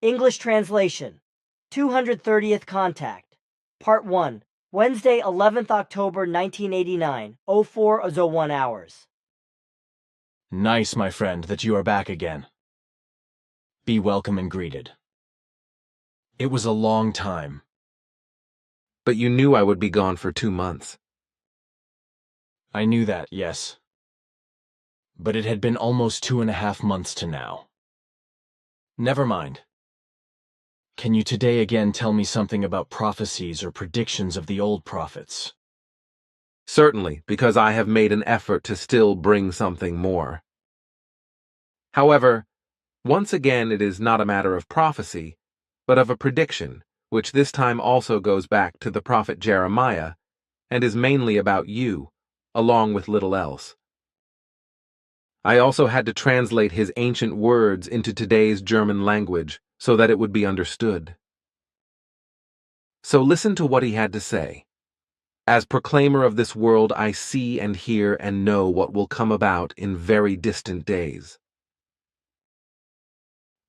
English translation. 230th Contact. Part 1. Wednesday, 11th October 1989, 04:01 hours. Nice, my friend, that you are back again. Be welcome and greeted. It was a long time. But you knew I would be gone for 2 months. I knew that, yes. But it had been almost 2.5 months to now. Never mind. Can you today again tell me something about prophecies or predictions of the old prophets? Certainly, because I have made an effort to still bring something more. However, once again it is not a matter of prophecy, but of a prediction, which this time also goes back to the prophet Jeremiah, and is mainly about you, along with little else. I also had to translate his ancient words into today's German language so that it would be understood. So listen to what he had to say. As proclaimer of this world, I see and hear and know what will come about in very distant days.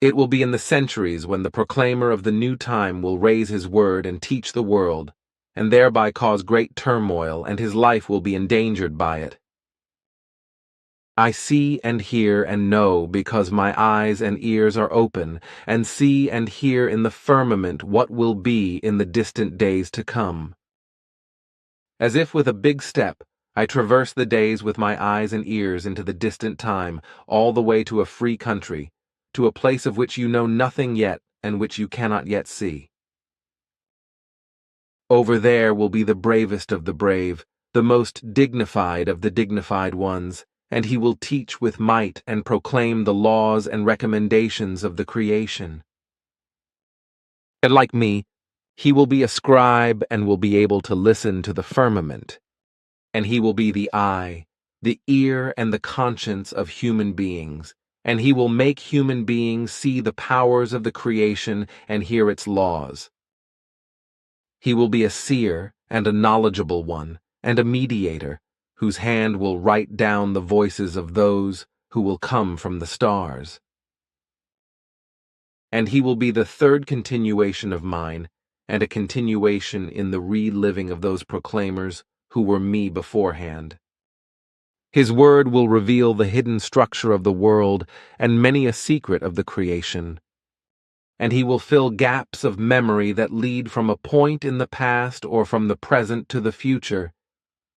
It will be in the centuries when the proclaimer of the new time will raise his word and teach the world, and thereby cause great turmoil, and his life will be endangered by it. I see and hear and know because my eyes and ears are open, and see and hear in the firmament what will be in the distant days to come. As if with a big step, I traverse the days with my eyes and ears into the distant time, all the way to a free country, to a place of which you know nothing yet and which you cannot yet see. Over there will be the bravest of the brave, the most dignified of the dignified ones, and he will teach with might and proclaim the laws and recommendations of the creation. And like me, he will be a scribe and will be able to listen to the firmament, and he will be the eye, the ear, and the conscience of human beings, and he will make human beings see the powers of the creation and hear its laws. He will be a seer and a knowledgeable one, and a mediator, whose hand will write down the voices of those who will come from the stars. And he will be the third continuation of mine, and a continuation in the reliving of those proclaimers who were me beforehand. His word will reveal the hidden structure of the world and many a secret of the creation. And he will fill gaps of memory that lead from a point in the past or from the present to the future.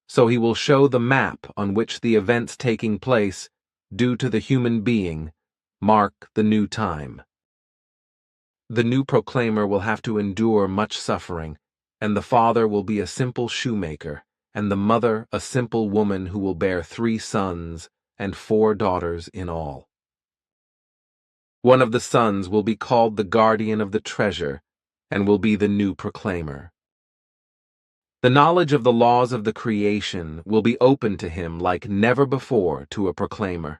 So he will show the map on which the events taking place, due to the human being, mark the new time. The new proclaimer will have to endure much suffering, and the father will be a simple shoemaker, and the mother a simple woman who will bear 3 sons and 4 daughters in all. One of the sons will be called the guardian of the treasure, and will be the new proclaimer. The knowledge of the laws of the creation will be open to him like never before to a proclaimer.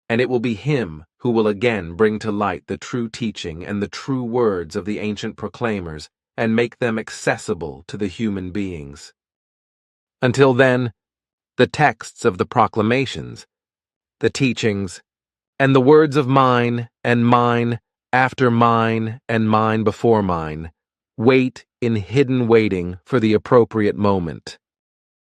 And it will be him who will again bring to light the true teaching and the true words of the ancient proclaimers and make them accessible to the human beings. Until then, the texts of the proclamations, the teachings, and the words of mine and mine after mine and mine before mine wait in hidden waiting for the appropriate moment,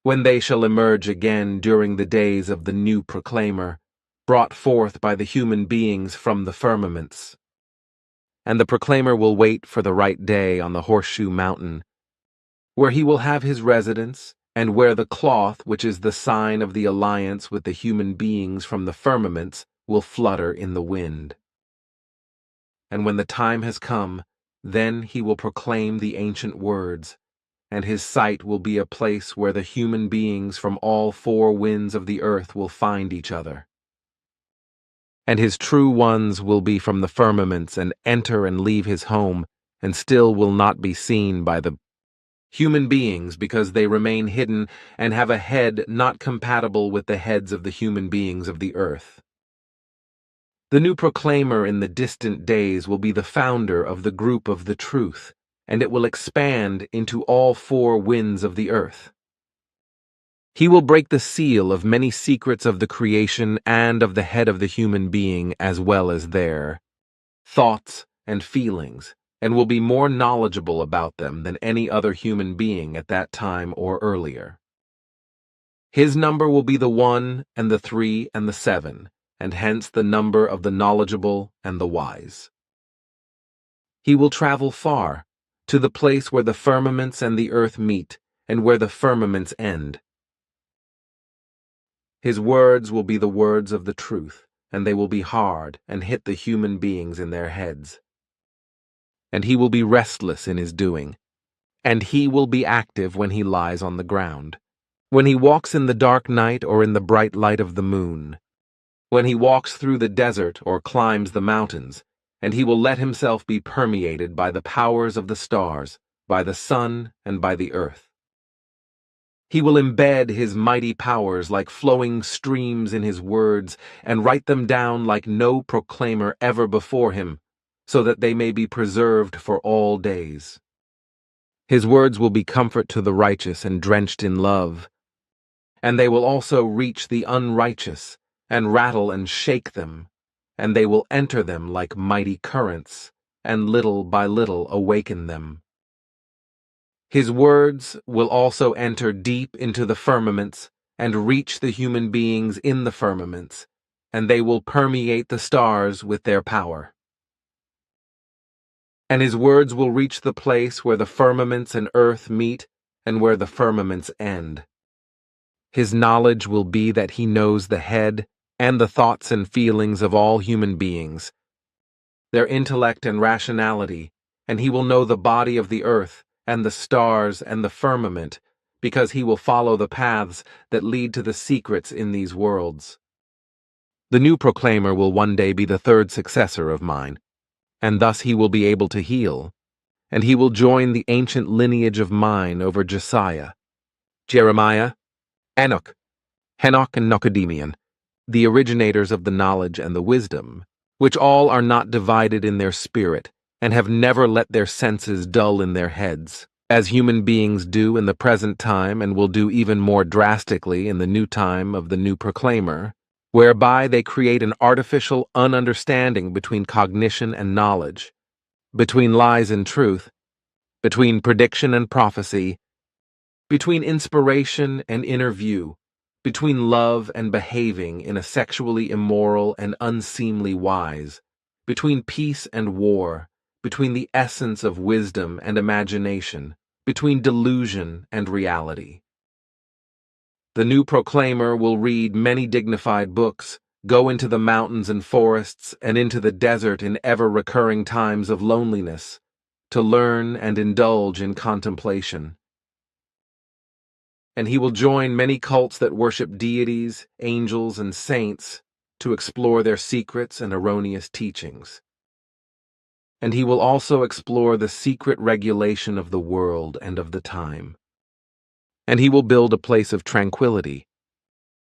when they shall emerge again during the days of the new proclaimer, brought forth by the human beings from the firmaments. And the proclaimer will wait for the right day on the Horseshoe Mountain, where he will have his residence, and where the cloth which is the sign of the alliance with the human beings from the firmaments will flutter in the wind. And when the time has come, then he will proclaim the ancient words, and his sight will be a place where the human beings from all 4 winds of the earth will find each other. And his true ones will be from the firmaments and enter and leave his home, and still will not be seen by the human beings because they remain hidden and have a head not compatible with the heads of the human beings of the earth. The new proclaimer in the distant days will be the founder of the group of the truth, and it will expand into all 4 winds of the earth. He will break the seal of many secrets of the creation and of the head of the human being as well as there. thoughts, and feelings, and will be more knowledgeable about them than any other human being at that time or earlier. His number will be the 1 and the 3 and the 7, and hence the number of the knowledgeable and the wise. He will travel far, to the place where the firmaments and the earth meet, and where the firmaments end. His words will be the words of the truth, and they will be hard and hit the human beings in their heads. And he will be restless in his doing, and he will be active when he lies on the ground, when he walks in the dark night or in the bright light of the moon, when he walks through the desert or climbs the mountains, and he will let himself be permeated by the powers of the stars, by the sun, and by the earth. He will embed his mighty powers like flowing streams in his words, and write them down like no proclaimer ever before him, so that they may be preserved for all days. His words will be comfort to the righteous and drenched in love, and they will also reach the unrighteous, and rattle and shake them, and they will enter them like mighty currents, and little by little awaken them. His words will also enter deep into the firmaments, and reach the human beings in the firmaments, and they will permeate the stars with their power. And his words will reach the place where the firmaments and earth meet, and where the firmaments end. His knowledge will be that he knows the head and the thoughts and feelings of all human beings, their intellect and rationality, and he will know the body of the earth and the stars and the firmament, because he will follow the paths that lead to the secrets in these worlds. The new proclaimer will one day be the third successor of mine, and thus he will be able to heal, and he will join the ancient lineage of mine over Josiah, Jeremiah, Enoch, Henoch, and Nochodemeon, the originators of the knowledge and the wisdom, which all are not divided in their spirit, and have never let their senses dull in their heads, as human beings do in the present time and will do even more drastically in the new time of the new proclaimer, whereby they create an artificial ununderstanding between cognition and knowledge, between lies and truth, between prediction and prophecy, between inspiration and inner view, between love and behaving in a sexually immoral and unseemly wise, between peace and war, between the essence of wisdom and imagination, between delusion and reality. The new proclaimer will read many dignified books, go into the mountains and forests, and into the desert in ever-recurring times of loneliness, to learn and indulge in contemplation. And he will join many cults that worship deities, angels, and saints to explore their secrets and erroneous teachings. And he will also explore the secret regulation of the world and of the time. And he will build a place of tranquility,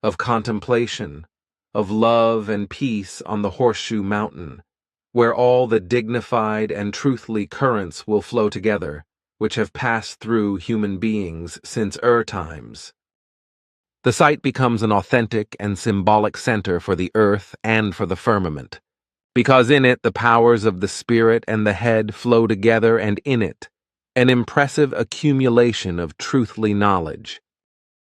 of contemplation, of love and peace on the Horseshoe Mountain, where all the dignified and truthly currents will flow together, which have passed through human beings since times. The site becomes an authentic and symbolic center for the earth and for the firmament, because in it the powers of the spirit and the head flow together, and in it an impressive accumulation of truthly knowledge,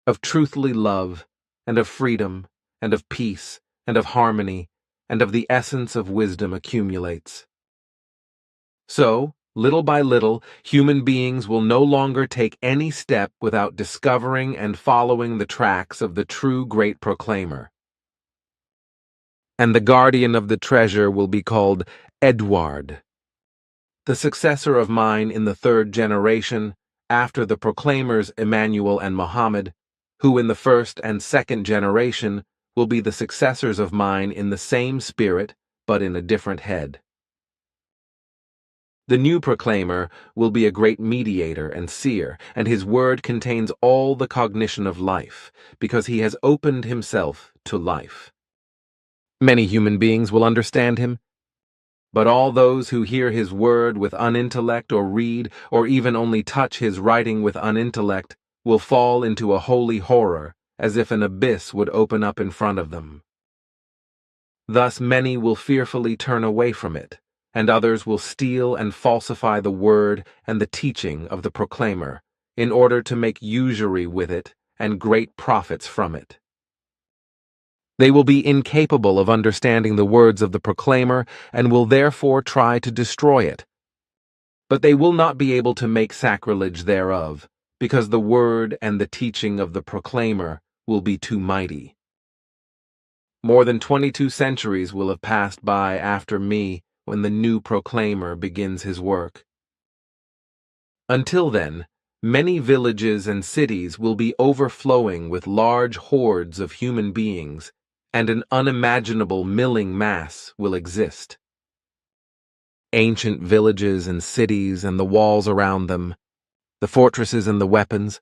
of truthly love, and of freedom, and of peace, and of harmony, and of the essence of wisdom accumulates. So, little by little, human beings will no longer take any step without discovering and following the tracks of the true great proclaimer. And the guardian of the treasure will be called Edward, the successor of mine in the third generation, after the proclaimers Emmanuel and Muhammad, who in the first and second generation will be the successors of mine in the same spirit, but in a different head. The new proclaimer will be a great mediator and seer, and his word contains all the cognition of life, because he has opened himself to life. Many human beings will understand him, but all those who hear his word with unintellect or read or even only touch his writing with unintellect will fall into a holy horror, as if an abyss would open up in front of them. Thus many will fearfully turn away from it, and others will steal and falsify the word and the teaching of the proclaimer, in order to make usury with it and great profits from it. They will be incapable of understanding the words of the proclaimer and will therefore try to destroy it. But they will not be able to make sacrilege thereof, because the word and the teaching of the proclaimer will be too mighty. More than 22 centuries will have passed by after me when the new proclaimer begins his work. Until then, many villages and cities will be overflowing with large hordes of human beings, and an unimaginable milling mass will exist. Ancient villages and cities and the walls around them, the fortresses and the weapons,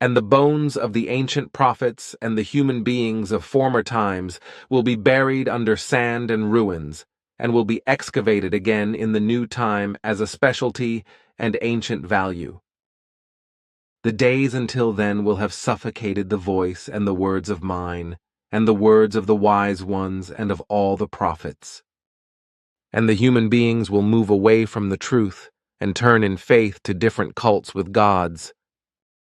and the bones of the ancient prophets and the human beings of former times will be buried under sand and ruins, and will be excavated again in the new time as a specialty and ancient value. The days until then will have suffocated the voice and the words of mine, and the words of the wise ones and of all the prophets. And the human beings will move away from the truth and turn in faith to different cults with gods,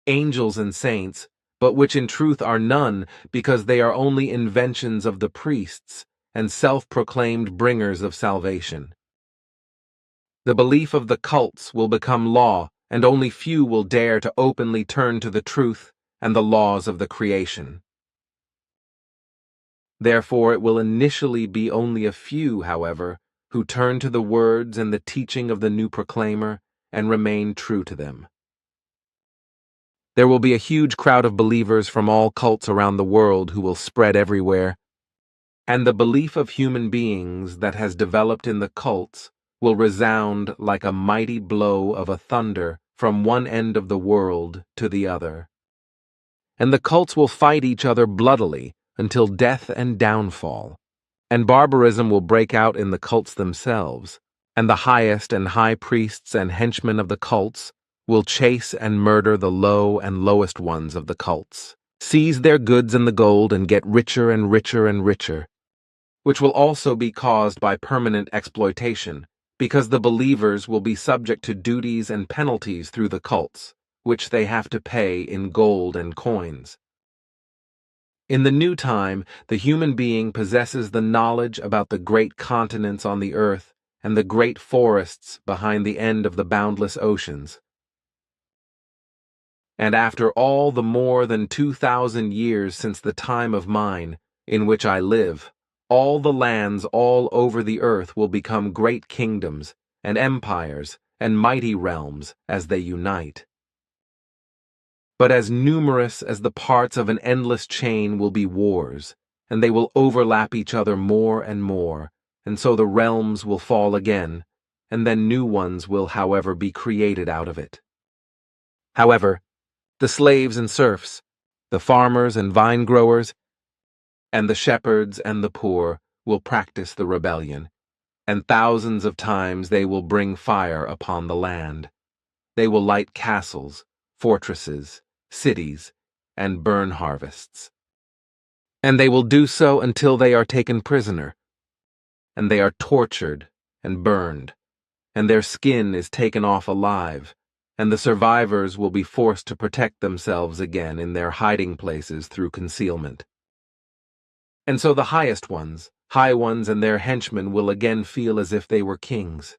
angels and saints, but which in truth are none, because they are only inventions of the priests and self-proclaimed bringers of salvation. The belief of the cults will become law, and only few will dare to openly turn to the truth and the laws of the creation. Therefore, it will initially be only a few, however, who turn to the words and the teaching of the new proclaimer and remain true to them. There will be a huge crowd of believers from all cults around the world who will spread everywhere, and the belief of human beings that has developed in the cults will resound like a mighty blow of a thunder from one end of the world to the other. And the cults will fight each other bloodily until death and downfall, and barbarism will break out in the cults themselves, and the highest and high priests and henchmen of the cults will chase and murder the low and lowest ones of the cults, seize their goods and the gold, and get richer and richer and richer, which will also be caused by permanent exploitation, because the believers will be subject to duties and penalties through the cults, which they have to pay in gold and coins. In the new time, the human being possesses the knowledge about the great continents on the earth and the great forests behind the end of the boundless oceans. And after all the more than 2,000 years since the time of mine, in which I live, all the lands all over the earth will become great kingdoms and empires and mighty realms as they unite. But as numerous as the parts of an endless chain will be wars, and they will overlap each other more, and so the realms will fall again, and then new ones will, however, be created out of it. However, the slaves and serfs, the farmers and vine growers, and the shepherds and the poor will practice the rebellion, and thousands of times they will bring fire upon the land. They will light castles, fortresses, cities, and burn harvests. And they will do so until they are taken prisoner, and they are tortured and burned, and their skin is taken off alive, and the survivors will be forced to protect themselves again in their hiding places through concealment. And so the highest ones, high ones and their henchmen will again feel as if they were kings.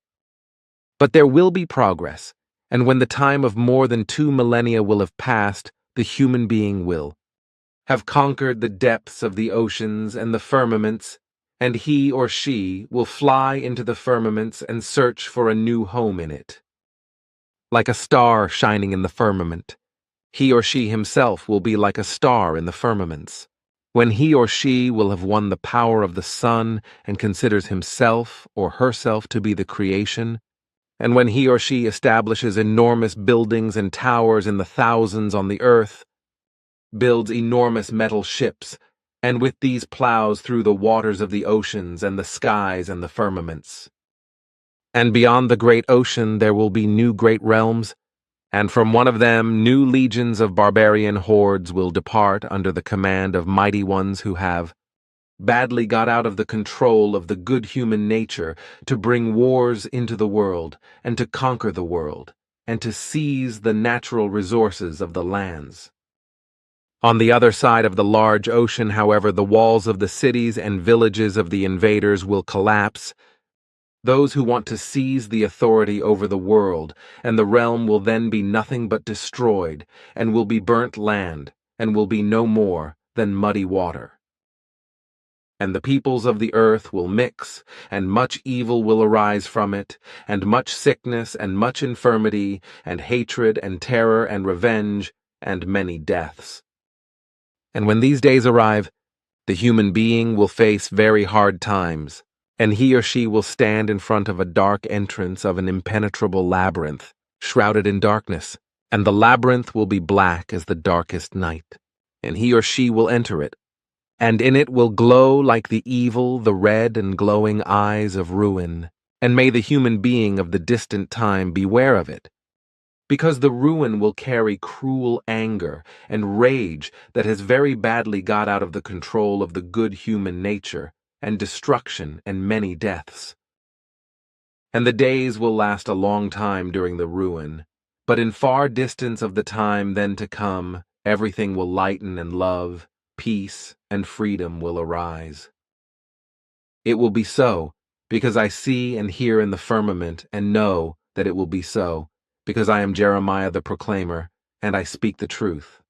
But there will be progress, and when the time of more than 2 millennia will have passed, the human being will have conquered the depths of the oceans and the firmaments, and he or she will fly into the firmaments and search for a new home in it. Like a star shining in the firmament, he or she himself will be like a star in the firmaments. When he or she will have won the power of the sun and considers himself or herself to be the creation, and when he or she establishes enormous buildings and towers in the thousands on the earth, builds enormous metal ships, and with these plows through the waters of the oceans and the skies and the firmaments. And beyond the great ocean there will be new great realms, and from one of them new legions of barbarian hordes will depart under the command of mighty ones who have badly got out of the control of the good human nature to bring wars into the world, and to conquer the world, and to seize the natural resources of the lands. On the other side of the large ocean, however, the walls of the cities and villages of the invaders will collapse. Those who want to seize the authority over the world, and the realm will then be nothing but destroyed, and will be burnt land, and will be no more than muddy water. And the peoples of the earth will mix, and much evil will arise from it, and much sickness, and much infirmity, and hatred, and terror, and revenge, and many deaths. And when these days arrive, the human being will face very hard times, and he or she will stand in front of a dark entrance of an impenetrable labyrinth, shrouded in darkness, and the labyrinth will be black as the darkest night, and he or she will enter it, and in it will glow like the evil, the red and glowing eyes of ruin, and may the human being of the distant time beware of it, because the ruin will carry cruel anger and rage that has very badly got out of the control of the good human nature, and destruction and many deaths. And the days will last a long time during the ruin, but in far distance of the time then to come, everything will lighten, and love, peace, and freedom will arise. It will be so, because I see and hear in the firmament, and know that it will be so, because I am Jeremiah the proclaimer, and I speak the truth.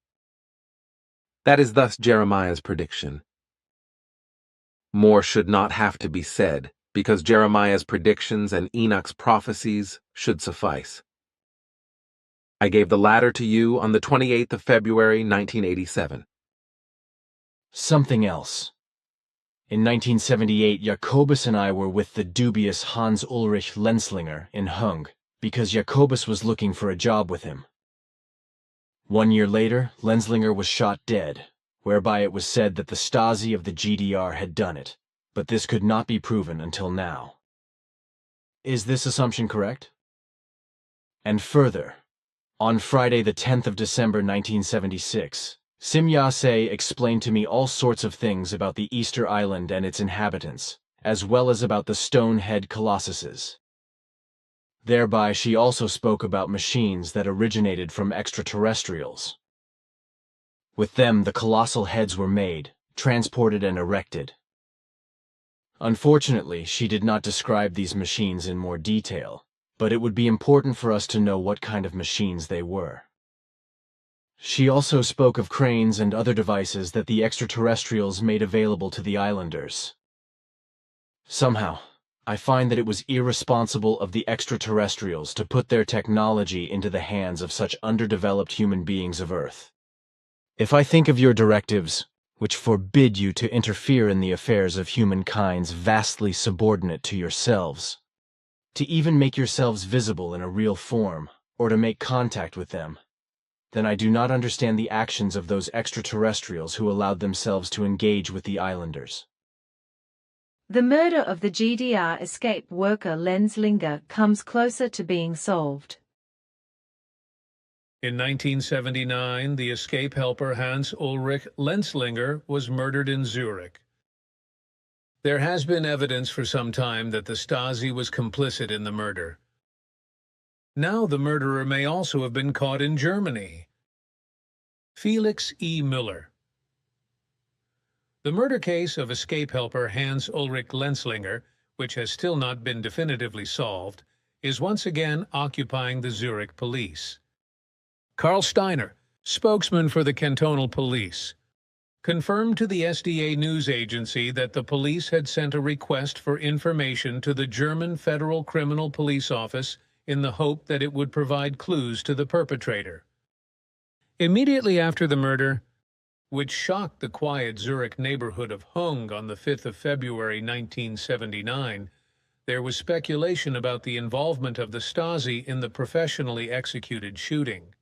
That is thus Jeremiah's prediction. More should not have to be said, because Jeremiah's predictions and Enoch's prophecies should suffice. I gave the latter to you on the 28th of February, 1987. Something else. In 1978, Jacobus and I were with the dubious Hans Ulrich Lenzlinger in Hung, because Jacobus was looking for a job with him. 1 year later, Lenzlinger was shot dead, whereby it was said that the Stasi of the GDR had done it, but this could not be proven until now. Is this assumption correct? And further, on Friday the 10th of December 1976, Simyase explained to me all sorts of things about the Easter Island and its inhabitants, as well as about the stone-head colossuses. Thereby she also spoke about machines that originated from extraterrestrials. With them the colossal heads were made, transported and erected. Unfortunately, she did not describe these machines in more detail, but it would be important for us to know what kind of machines they were. She also spoke of cranes and other devices that the extraterrestrials made available to the islanders. Somehow, I find that it was irresponsible of the extraterrestrials to put their technology into the hands of such underdeveloped human beings of Earth. If I think of your directives, which forbid you to interfere in the affairs of humankind's vastly subordinate to yourselves, to even make yourselves visible in a real form, or to make contact with them, then I do not understand the actions of those extraterrestrials who allowed themselves to engage with the islanders. The murder of the GDR escape worker Lenzlinger comes closer to being solved. In 1979, the escape helper Hans Ulrich Lenzlinger was murdered in Zurich. There has been evidence for some time that the Stasi was complicit in the murder. Now the murderer may also have been caught in Germany. Felix E. Müller. The murder case of escape helper Hans Ulrich Lenzlinger, which has still not been definitively solved, is once again occupying the Zurich police. Karl Steiner, spokesman for the cantonal police, confirmed to the SDA news agency that the police had sent a request for information to the German Federal Criminal Police Office in the hope that it would provide clues to the perpetrator. Immediately after the murder, which shocked the quiet Zurich neighborhood of Hung on the 5th of February 1979, there was speculation about the involvement of the Stasi in the professionally executed shooting.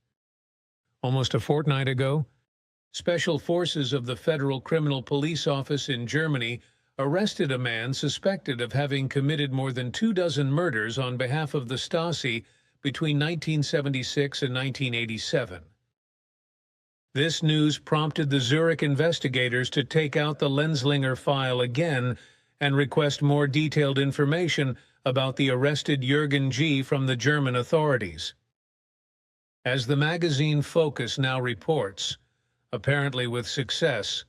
Almost a fortnight ago, special forces of the Federal Criminal Police Office in Germany arrested a man suspected of having committed more than 24 murders on behalf of the Stasi between 1976 and 1987. This news prompted the Zurich investigators to take out the Lenzlinger file again and request more detailed information about the arrested Jürgen G. from the German authorities. As the magazine Focus now reports, apparently with success,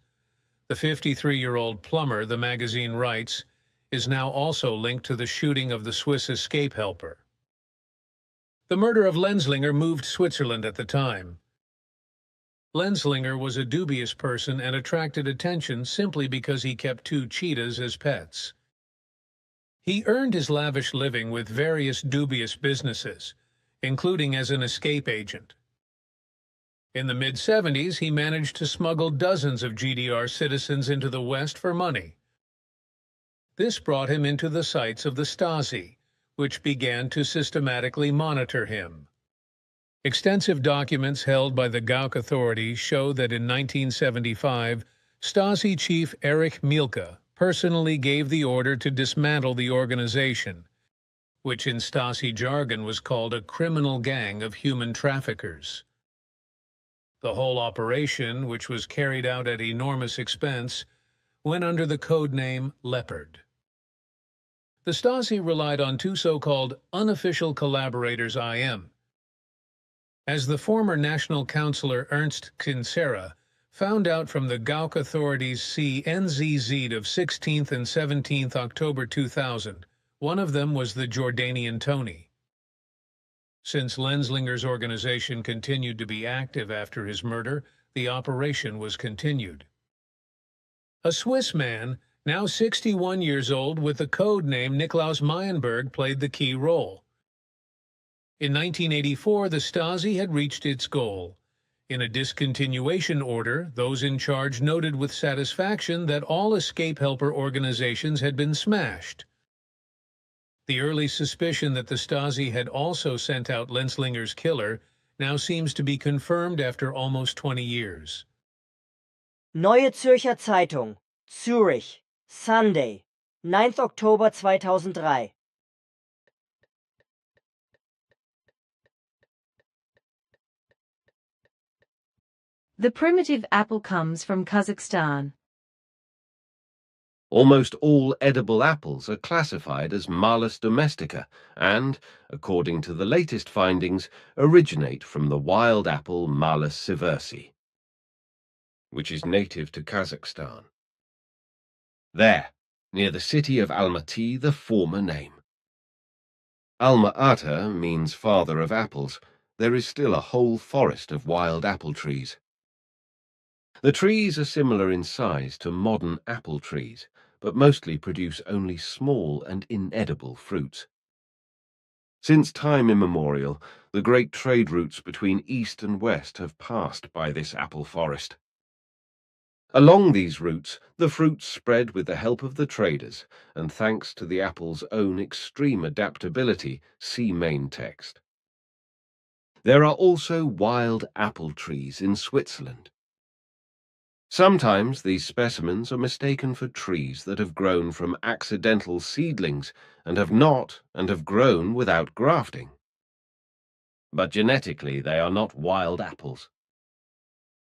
the 53-year-old plumber, the magazine writes, is now also linked to the shooting of the Swiss escape helper. The murder of Lenzlinger moved Switzerland at the time. Lenzlinger was a dubious person and attracted attention simply because he kept 2 cheetahs as pets. He earned his lavish living with various dubious businesses, including as an escape agent. In the mid-70s, he managed to smuggle dozens of GDR citizens into the West for money. This brought him into the sights of the Stasi, which began to systematically monitor him. Extensive documents held by the Gauck authorities show that in 1975, Stasi chief Erich Mielke personally gave the order to dismantle the organization, which in Stasi jargon was called a criminal gang of human traffickers. The whole operation, which was carried out at enormous expense, went under the code name Leopard. The Stasi relied on 2 so-called unofficial collaborators IM. As the former National Councillor Ernst Kinsera found out from the Gauck authorities CNZZ of 16th and 17th October 2000, one of them was the Jordanian Tony. Since Lenzlinger's organization continued to be active after his murder, the operation was continued. A Swiss man, now 61 years old, with the code name Niklaus Meyenberg, played the key role. In 1984, the Stasi had reached its goal. In a discontinuation order, those in charge noted with satisfaction that all escape helper organizations had been smashed. The early suspicion that the Stasi had also sent out Lenzlinger's killer now seems to be confirmed after almost 20 years. Neue Zürcher Zeitung, Zürich, Sunday, 9th October 2003. The primitive apple comes from Kazakhstan. Almost all edible apples are classified as Malus domestica and, according to the latest findings, originate from the wild apple Malus sieversii, which is native to Kazakhstan. There, near the city of Almaty, the former name. Alma-Ata means father of apples. There is still a whole forest of wild apple trees. The trees are similar in size to modern apple trees, but mostly produce only small and inedible fruits. Since time immemorial, the great trade routes between East and West have passed by this apple forest. Along these routes, the fruits spread with the help of the traders, and thanks to the apple's own extreme adaptability, see main text. There are also wild apple trees in Switzerland. Sometimes these specimens are mistaken for trees that have grown from accidental seedlings and have grown without grafting. But genetically they are not wild apples.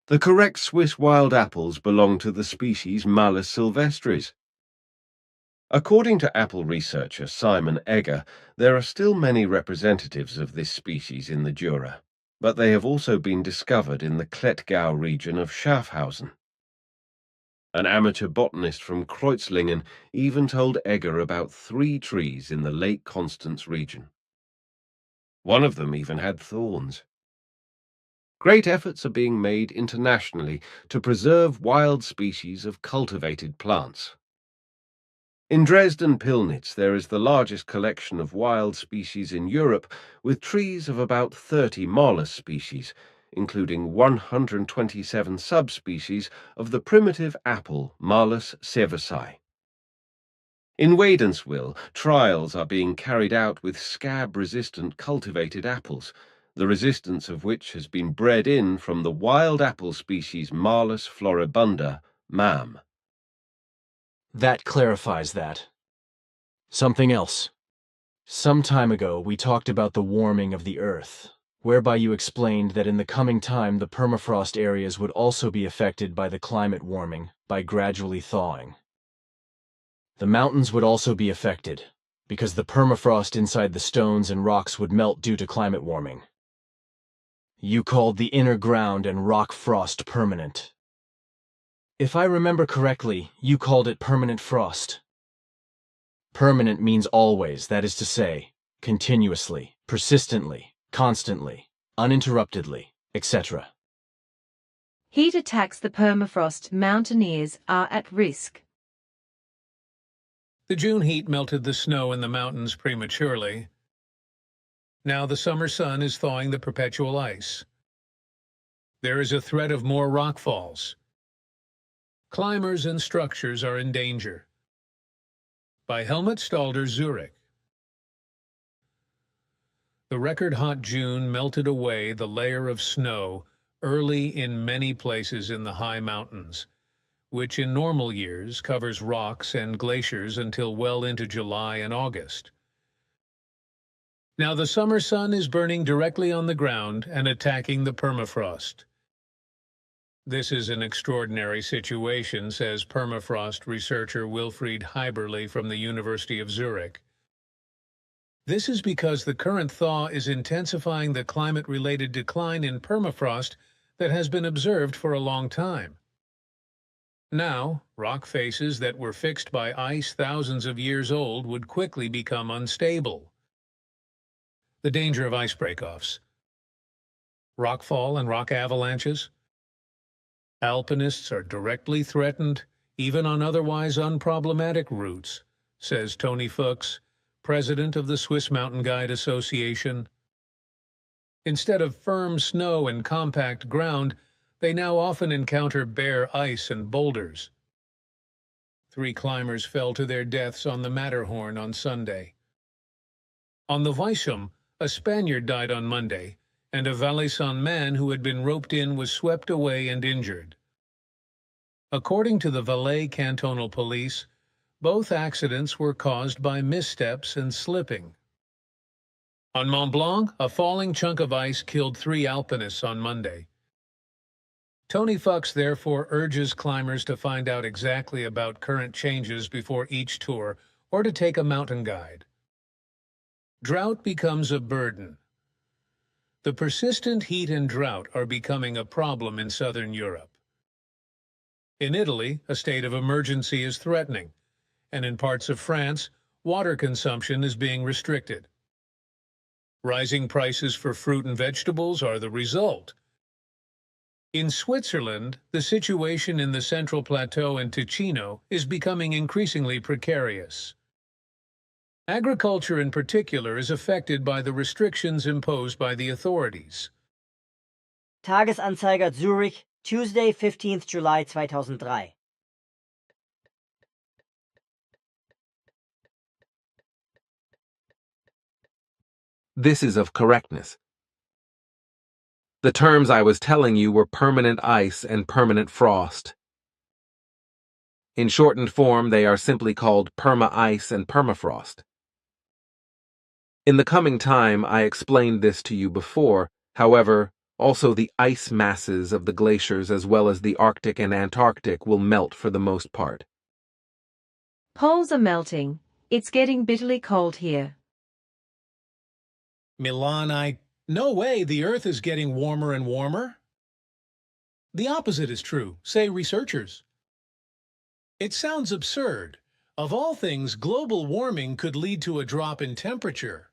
The correct Swiss wild apples belong to the species Malus sylvestris. According to apple researcher Simon Egger, there are still many representatives of this species in the Jura, but they have also been discovered in the Klettgau region of Schaffhausen. An amateur botanist from Kreuzlingen even told Egger about 3 trees in the Lake Constance region. One of them even had thorns. Great efforts are being made internationally to preserve wild species of cultivated plants. In Dresden-Pillnitz there is the largest collection of wild species in Europe, with trees of about 30 Malus species, including 127 subspecies of the primitive apple Malus sieversii. In Wadenswil, trials are being carried out with scab-resistant cultivated apples, the resistance of which has been bred in from the wild apple species Malus floribunda, MAM. That clarifies that. Something else. Some time ago, we talked about the warming of the Earth. whereby you explained that in the coming time the permafrost areas would also be affected by the climate warming by gradually thawing. The mountains would also be affected, because the permafrost inside the stones and rocks would melt due to climate warming. You called the inner ground and rock frost permanent. If I remember correctly, you called it permanent frost. Permanent means always, that is to say, continuously, persistently, constantly, uninterruptedly, etc. Heat attacks the permafrost. Mountaineers are at risk. The June heat melted the snow in the mountains prematurely. Now the summer sun is thawing the perpetual ice. There is a threat of more rockfalls. Climbers and structures are in danger. By Helmut Stalder, Zurich. The record-hot June melted away the layer of snow early in many places in the high mountains, which in normal years covers rocks and glaciers until well into July and August. Now the summer sun is burning directly on the ground and attacking the permafrost. This is an extraordinary situation, says permafrost researcher Wilfried Heiberle from the University of Zurich. This is because the current thaw is intensifying the climate-related decline in permafrost that has been observed for a long time. Now, rock faces that were fixed by ice thousands of years old would quickly become unstable. The danger of ice breakoffs. Rockfall and rock avalanches. Alpinists are directly threatened, even on otherwise unproblematic routes, says Tony Fuchs, president of the Swiss Mountain Guide Association. Instead of firm snow and compact ground, they now often encounter bare ice and boulders. 3 climbers fell to their deaths on the Matterhorn on Sunday. On the Weissum, a Spaniard died on Monday, and a Valaisan man who had been roped in was swept away and injured. According to the Valais Cantonal Police, both accidents were caused by missteps and slipping. On Mont Blanc, a falling chunk of ice killed 3 alpinists on Monday. Tony Fuchs therefore urges climbers to find out exactly about current changes before each tour or to take a mountain guide. Drought becomes a burden. The persistent heat and drought are becoming a problem in southern Europe. In Italy, a state of emergency is threatening, and in parts of France, water consumption is being restricted. Rising prices for fruit and vegetables are the result. In Switzerland, the situation in the Central Plateau and Ticino is becoming increasingly precarious. Agriculture in particular is affected by the restrictions imposed by the authorities. Tagesanzeiger Zurich, Tuesday, 15th July 2003. This is of correctness. The terms I was telling you were permanent ice and permanent frost. In shortened form, they are simply called perma-ice and permafrost. In the coming time, I explained this to you before, however, also the ice masses of the glaciers as well as the Arctic and Antarctic will melt for the most part. Poles are melting. It's getting bitterly cold here. Milan, no way the Earth is getting warmer and warmer. The opposite is true, say researchers. It sounds absurd. Of all things, global warming could lead to a drop in temperature.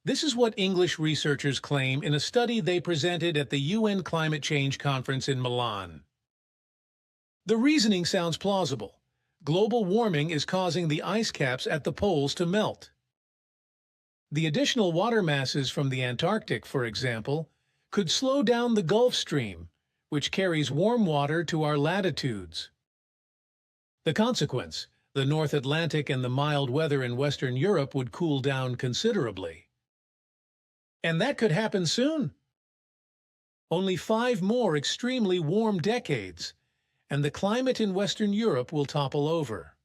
This is what English researchers claim in a study they presented at the UN Climate Change Conference in Milan. The reasoning sounds plausible. Global warming is causing the ice caps at the poles to melt. The additional water masses from the Antarctic, for example, could slow down the Gulf Stream, which carries warm water to our latitudes. The consequence, the North Atlantic and the mild weather in Western Europe would cool down considerably. And that could happen soon. Only 5 more extremely warm decades, and the climate in Western Europe will topple over.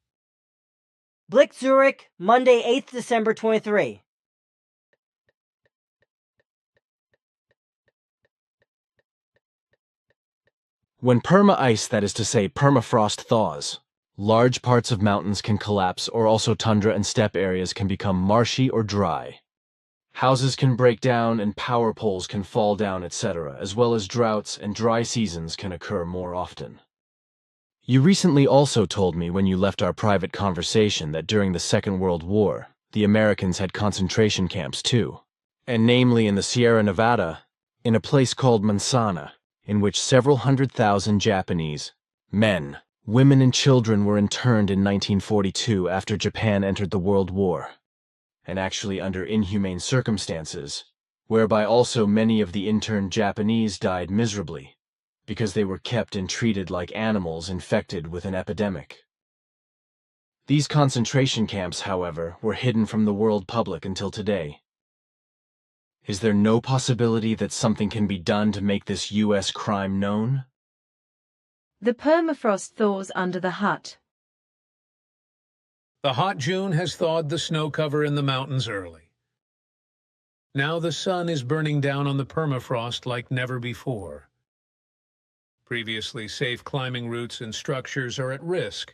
Blick Zurich, Monday, 8th December 23. When perma-ice, that is to say permafrost, thaws, large parts of mountains can collapse, or also tundra and steppe areas can become marshy or dry. Houses can break down and power poles can fall down, etc., as well as droughts and dry seasons can occur more often. You recently also told me when you left our private conversation that during the Second World War, the Americans had concentration camps too, and namely in the Sierra Nevada, in a place called Mansana, in which several 100,000 Japanese men, women and children were interned in 1942 after Japan entered the World War, and actually under inhumane circumstances, whereby also many of the interned Japanese died miserably, because they were kept and treated like animals infected with an epidemic. These concentration camps, however, were hidden from the world public until today. Is there no possibility that something can be done to make this U.S. crime known? The permafrost thaws under the hut. The hot June has thawed the snow cover in the mountains early. Now the sun is burning down on the permafrost like never before. Previously safe climbing routes and structures are at risk.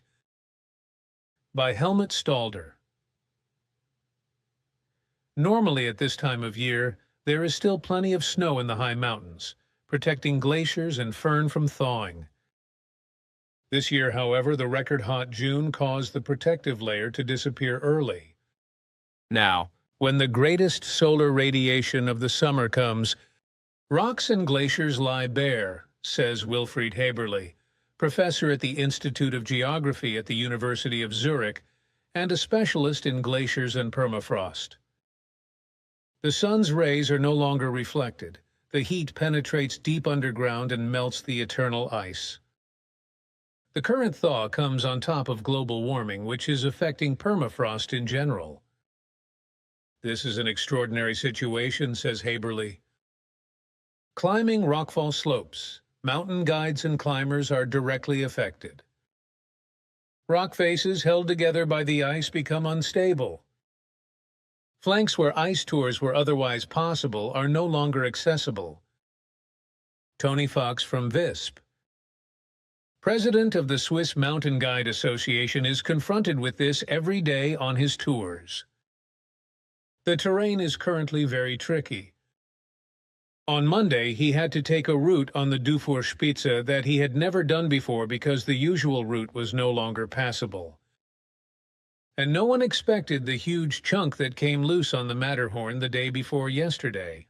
By Helmut Stalder. Normally at this time of year, there is still plenty of snow in the high mountains, protecting glaciers and fern from thawing. This year, however, the record hot June caused the protective layer to disappear early. Now, when the greatest solar radiation of the summer comes, rocks and glaciers lie bare, says Wilfried Haberle, professor at the Institute of Geography at the University of Zurich and a specialist in glaciers and permafrost. The sun's rays are no longer reflected. The heat penetrates deep underground and melts the eternal ice. The current thaw comes on top of global warming, which is affecting permafrost in general. This is an extraordinary situation, says Haberle. Climbing rockfall slopes, mountain guides and climbers are directly affected. Rock faces held together by the ice become unstable. Flanks where ice tours were otherwise possible are no longer accessible. Tony Fox from Visp, president of the Swiss Mountain Guide Association, is confronted with this every day on his tours. The terrain is currently very tricky. On Monday, he had to take a route on the Dufour-Spitze that he had never done before because the usual route was no longer passable. And no one expected the huge chunk that came loose on the Matterhorn the day before yesterday.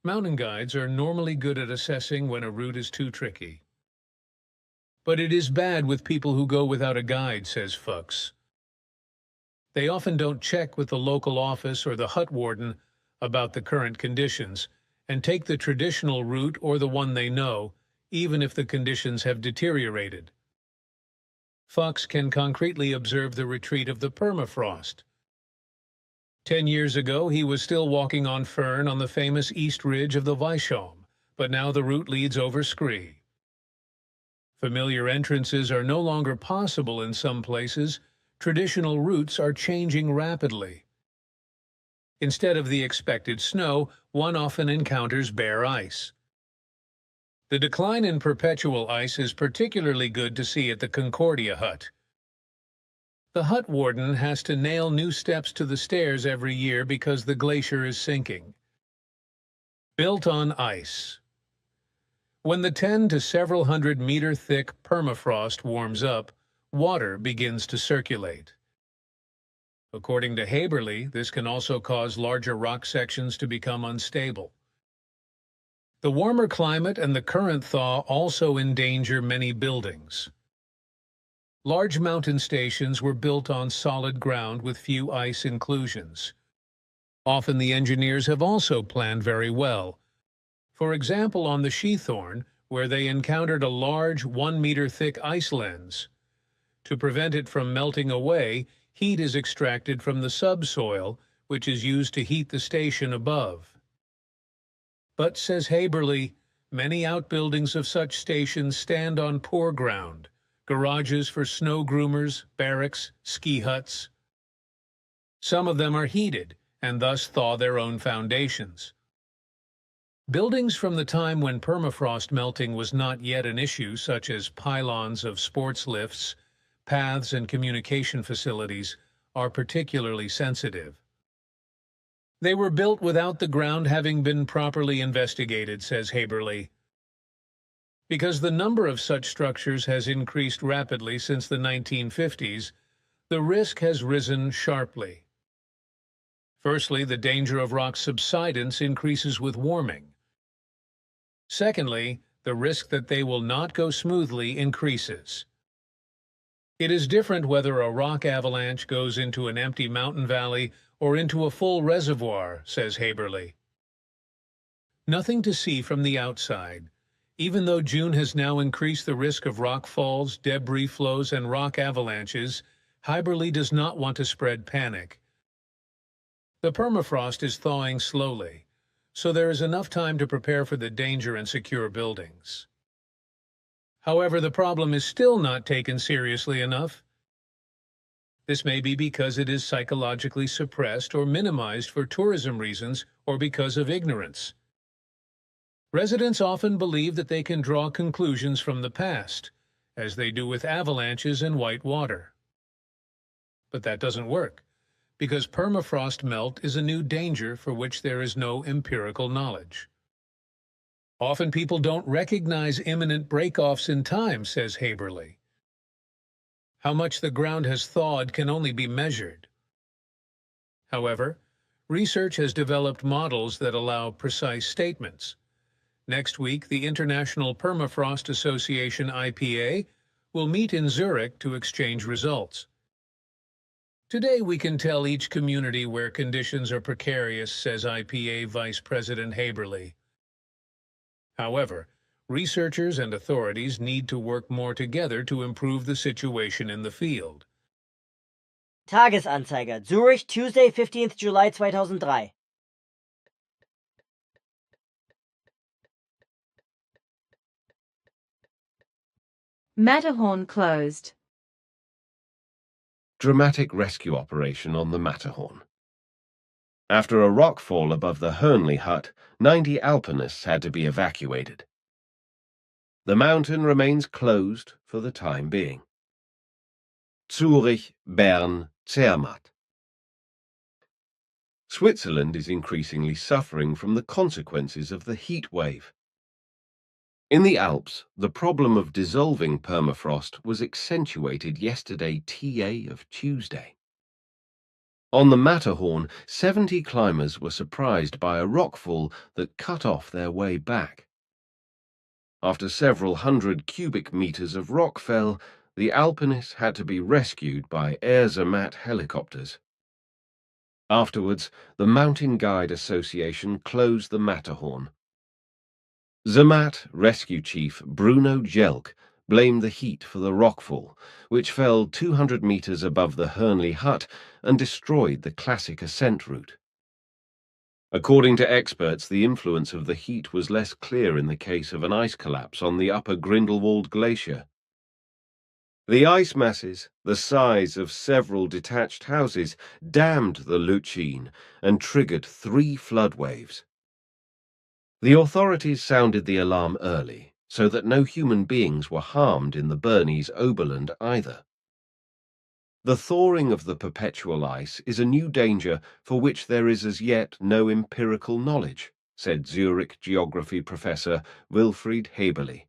Mountain guides are normally good at assessing when a route is too tricky. But it is bad with people who go without a guide, says Fuchs. They often don't check with the local office or the hut warden about the current conditions and take the traditional route or the one they know, even if the conditions have deteriorated. Fox can concretely observe the retreat of the permafrost. 10 years ago, he was still walking on fern on the famous east ridge of the Weisshom, but now the route leads over scree. Familiar entrances are no longer possible in some places. Traditional routes are changing rapidly. Instead of the expected snow, one often encounters bare ice. The decline in perpetual ice is particularly good to see at the Concordia hut. The hut warden has to nail new steps to the stairs every year because the glacier is sinking. Built on ice. When the 10 to several hundred meter thick permafrost warms up, water begins to circulate. According to Haberle, this can also cause larger rock sections to become unstable. The warmer climate and the current thaw also endanger many buildings. Large mountain stations were built on solid ground with few ice inclusions. Often the engineers have also planned very well. For example, on the Sheathorn, where they encountered a large 1-meter-thick ice lens. To prevent it from melting away, heat is extracted from the subsoil, which is used to heat the station above. But, says Haberle, many outbuildings of such stations stand on poor ground, garages for snow groomers, barracks, ski huts. Some of them are heated, and thus thaw their own foundations. Buildings from the time when permafrost melting was not yet an issue, such as pylons of sports lifts, paths, and communication facilities, are particularly sensitive. They were built without the ground having been properly investigated, says Haberle. Because the number of such structures has increased rapidly since the 1950s, the risk has risen sharply. Firstly, the danger of rock subsidence increases with warming. Secondly, the risk that they will not go smoothly increases. It is different whether a rock avalanche goes into an empty mountain valley or into a full reservoir, says Haberle. Nothing to see from the outside. Even though June has now increased the risk of rock falls, debris flows, and rock avalanches, Haberle does not want to spread panic. The permafrost is thawing slowly, so there is enough time to prepare for the danger and secure buildings. However, the problem is still not taken seriously enough. This may be because it is psychologically suppressed or minimized for tourism reasons or because of ignorance. Residents often believe that they can draw conclusions from the past, as they do with avalanches and white water. But that doesn't work, because permafrost melt is a new danger for which there is no empirical knowledge. Often people don't recognize imminent break-offs in time, says Haberle. How much the ground has thawed can only be measured. However, research has developed models that allow precise statements. Next week, the International Permafrost Association, IPA, will meet in Zurich to exchange results. Today we can tell each community where conditions are precarious, says IPA Vice President Haberle. However, researchers and authorities need to work more together to improve the situation in the field. Tagesanzeiger, Zurich, Tuesday, 15th July 2003. Matterhorn closed. Dramatic rescue operation on the Matterhorn. After a rockfall above the Hörnli hut, 90 alpinists had to be evacuated. The mountain remains closed for the time being. Zurich, Bern, Zermatt. Switzerland is increasingly suffering from the consequences of the heat wave. In the Alps, the problem of dissolving permafrost was accentuated yesterday TA of Tuesday. On the Matterhorn, 70 climbers were surprised by a rockfall that cut off their way back. After several hundred cubic meters of rock fell, the alpinists had to be rescued by Air Zermatt helicopters. Afterwards, the Mountain Guide Association closed the Matterhorn. Zermatt Rescue Chief Bruno Jelk blamed the heat for the rockfall, which fell 200 meters above the Hörnli hut and destroyed the classic ascent route. According to experts, the influence of the heat was less clear in the case of an ice collapse on the upper Grindelwald glacier. The ice masses, the size of several detached houses, dammed the Lütschine and triggered 3 flood waves. The authorities sounded the alarm early, so that no human beings were harmed in the Bernese Oberland either. The thawing of the perpetual ice is a new danger for which there is as yet no empirical knowledge, said Zurich geography professor Wilfried Haberle.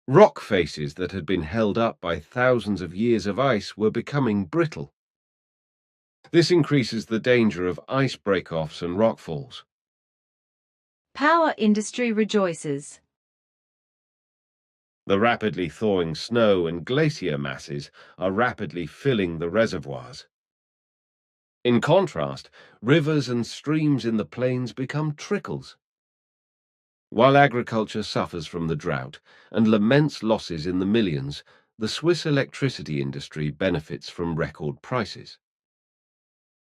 Rock faces that had been held up by thousands of years of ice were becoming brittle. This increases the danger of ice break-offs and rockfalls. Power industry rejoices. The rapidly thawing snow and glacier masses are rapidly filling the reservoirs. In contrast, rivers and streams in the plains become trickles. While agriculture suffers from the drought and laments losses in the millions, the Swiss electricity industry benefits from record prices.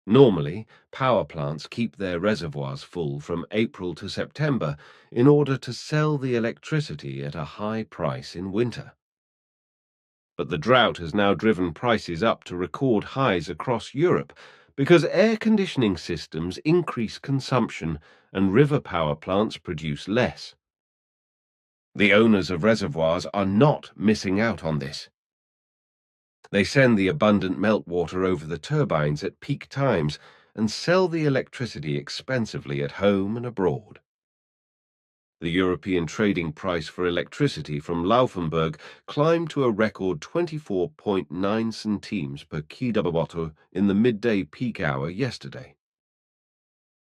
Normally, power plants keep their reservoirs full from April to September in order to sell the electricity at a high price in winter. But the drought has now driven prices up to record highs across Europe because air conditioning systems increase consumption and river power plants produce less. The owners of reservoirs are not missing out on this. They send the abundant meltwater over the turbines at peak times and sell the electricity expensively at home and abroad. The European trading price for electricity from Laufenburg climbed to a record 24.9 centimes per kWh in the midday peak hour yesterday.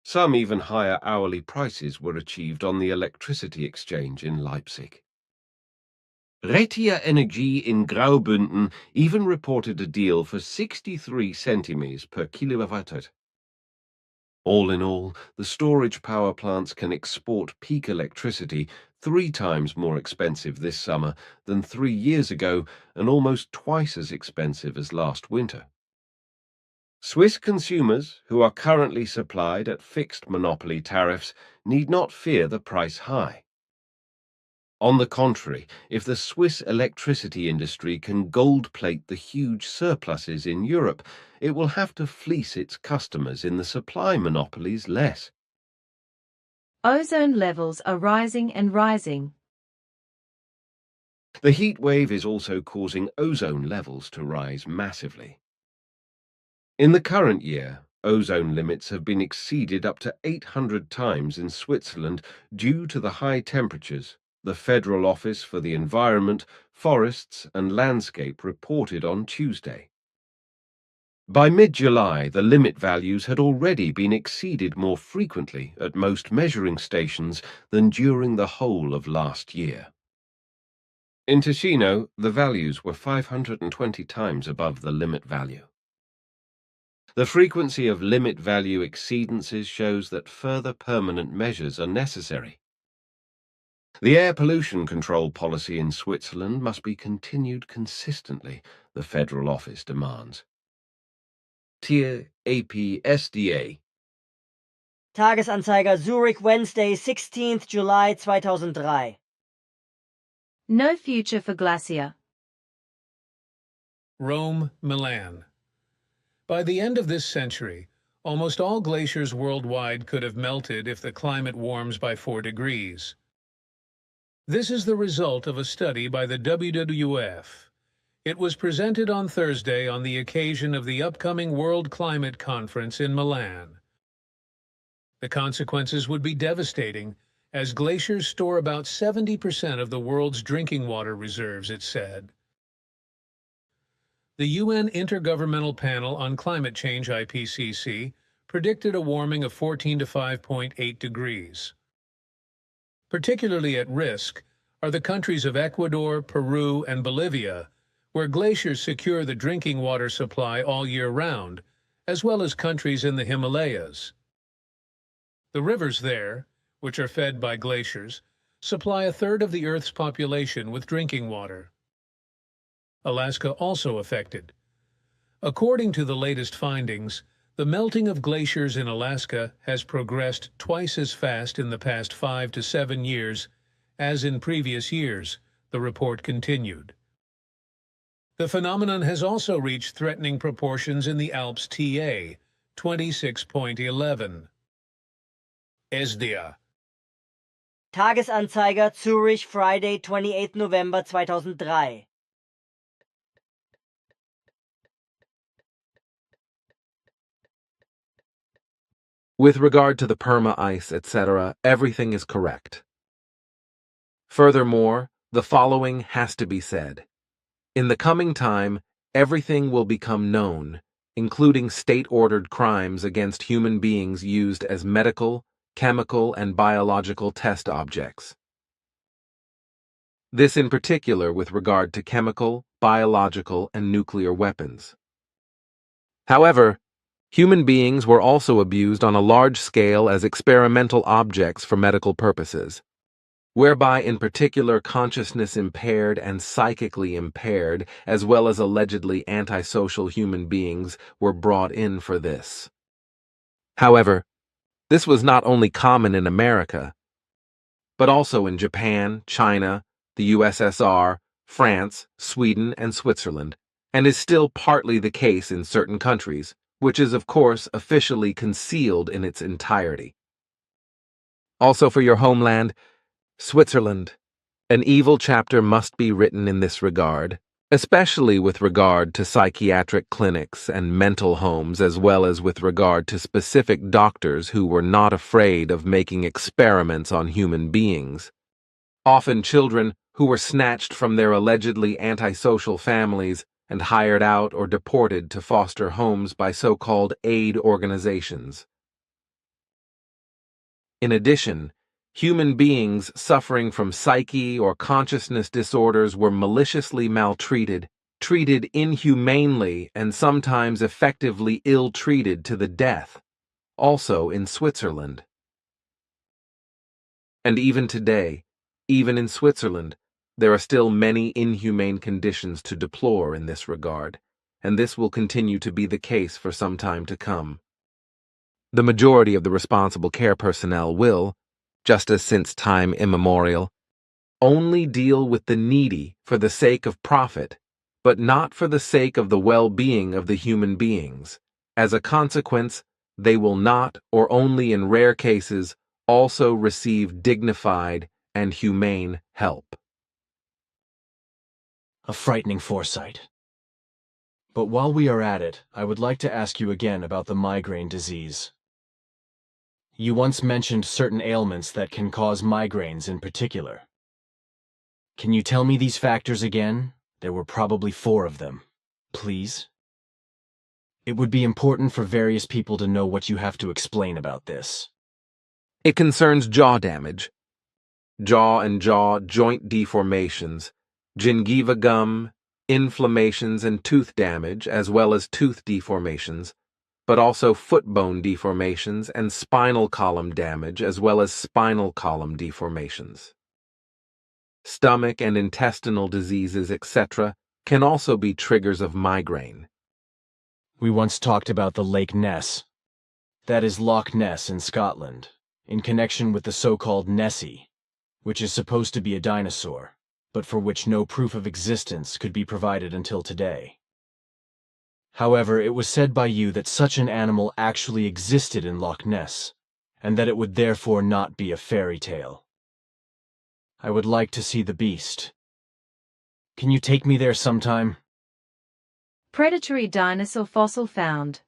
Some even higher hourly prices were achieved on the electricity exchange in Leipzig. Retier Energie in Graubünden even reported a deal for 63 centimes per kilowatt. All in all, the storage power plants can export peak electricity 3 times more expensive this summer than 3 years ago and almost twice as expensive as last winter. Swiss consumers, who are currently supplied at fixed monopoly tariffs, need not fear the price high. On the contrary, if the Swiss electricity industry can gold-plate the huge surpluses in Europe, it will have to fleece its customers in the supply monopolies less. Ozone levels are rising and rising. The heat wave is also causing ozone levels to rise massively. In the current year, ozone limits have been exceeded up to 800 times in Switzerland due to the high temperatures, the Federal Office for the Environment, Forests and Landscape reported on Tuesday. By mid-July, the limit values had already been exceeded more frequently at most measuring stations than during the whole of last year. In Ticino, the values were 520 times above the limit value. The frequency of limit value exceedances shows that further permanent measures are necessary. The air pollution control policy in Switzerland must be continued consistently, the Federal Office demands. Tier APSDA. Tagesanzeiger Zurich, Wednesday, 16th July 2003. No future for glacier. Rome, Milan. By the end of this century, almost all glaciers worldwide could have melted if the climate warms by 4 degrees. This is the result of a study by the WWF. It was presented on Thursday on the occasion of the upcoming World Climate Conference in Milan. The consequences would be devastating, as glaciers store about 70% of the world's drinking water reserves, it said. The UN Intergovernmental Panel on Climate Change, IPCC, predicted a warming of 14 to 5.8 degrees. Particularly at risk are the countries of Ecuador, Peru, and Bolivia, where glaciers secure the drinking water supply all year round, as well as countries in the Himalayas. The rivers there, which are fed by glaciers, supply a third of the Earth's population with drinking water. Alaska also affected. According to the latest findings, the melting of glaciers in Alaska has progressed twice as fast in the past 5 to 7 years as in previous years, the report continued. The phenomenon has also reached threatening proportions in the Alps TA, 26.11. Esdia. Tagesanzeiger Zurich, Friday, 28 November 2003. With regard to the perma-ice, etc., everything is correct. Furthermore, the following has to be said. In the coming time, everything will become known, including state-ordered crimes against human beings used as medical, chemical, and biological test objects. This in particular with regard to chemical, biological, and nuclear weapons. However, human beings were also abused on a large scale as experimental objects for medical purposes, whereby in particular consciousness impaired and psychically impaired, as well as allegedly antisocial human beings, were brought in for this. However, this was not only common in America, but also in Japan, China, the USSR, France, Sweden, and Switzerland, and is still partly the case in certain countries, which is of course officially concealed in its entirety. Also for your homeland, Switzerland, an evil chapter must be written in this regard, especially with regard to psychiatric clinics and mental homes, as well as with regard to specific doctors who were not afraid of making experiments on human beings. Often children who were snatched from their allegedly antisocial families and hired out or deported to foster homes by so-called aid organizations. In addition, human beings suffering from psyche or consciousness disorders were maliciously maltreated, treated inhumanely, and sometimes effectively ill-treated to the death, also in Switzerland. And even today, even in Switzerland, there are still many inhumane conditions to deplore in this regard, and this will continue to be the case for some time to come. The majority of the responsible care personnel will, just as since time immemorial, only deal with the needy for the sake of profit, but not for the sake of the well-being of the human beings. As a consequence, they will not, or only in rare cases, also receive dignified and humane help. A frightening foresight. But while we are at it, I would like to ask you again about the migraine disease. You once mentioned certain ailments that can cause migraines in particular. Can you tell me these factors again? There were probably 4 of them. Please? It would be important for various people to know what you have to explain about this. It concerns jaw damage, jaw and jaw joint deformations, gingiva gum, inflammations and tooth damage, as well as tooth deformations, but also foot bone deformations and spinal column damage, as well as spinal column deformations. Stomach and intestinal diseases, etc., can also be triggers of migraine. We once talked about the Lake Ness, that is Loch Ness in Scotland, in connection with the so-called Nessie, which is supposed to be a dinosaur, but for which no proof of existence could be provided until today. However, it was said by you that such an animal actually existed in Loch Ness, and that it would therefore not be a fairy tale. I would like to see the beast. Can you take me there sometime? Predatory dinosaur fossil found.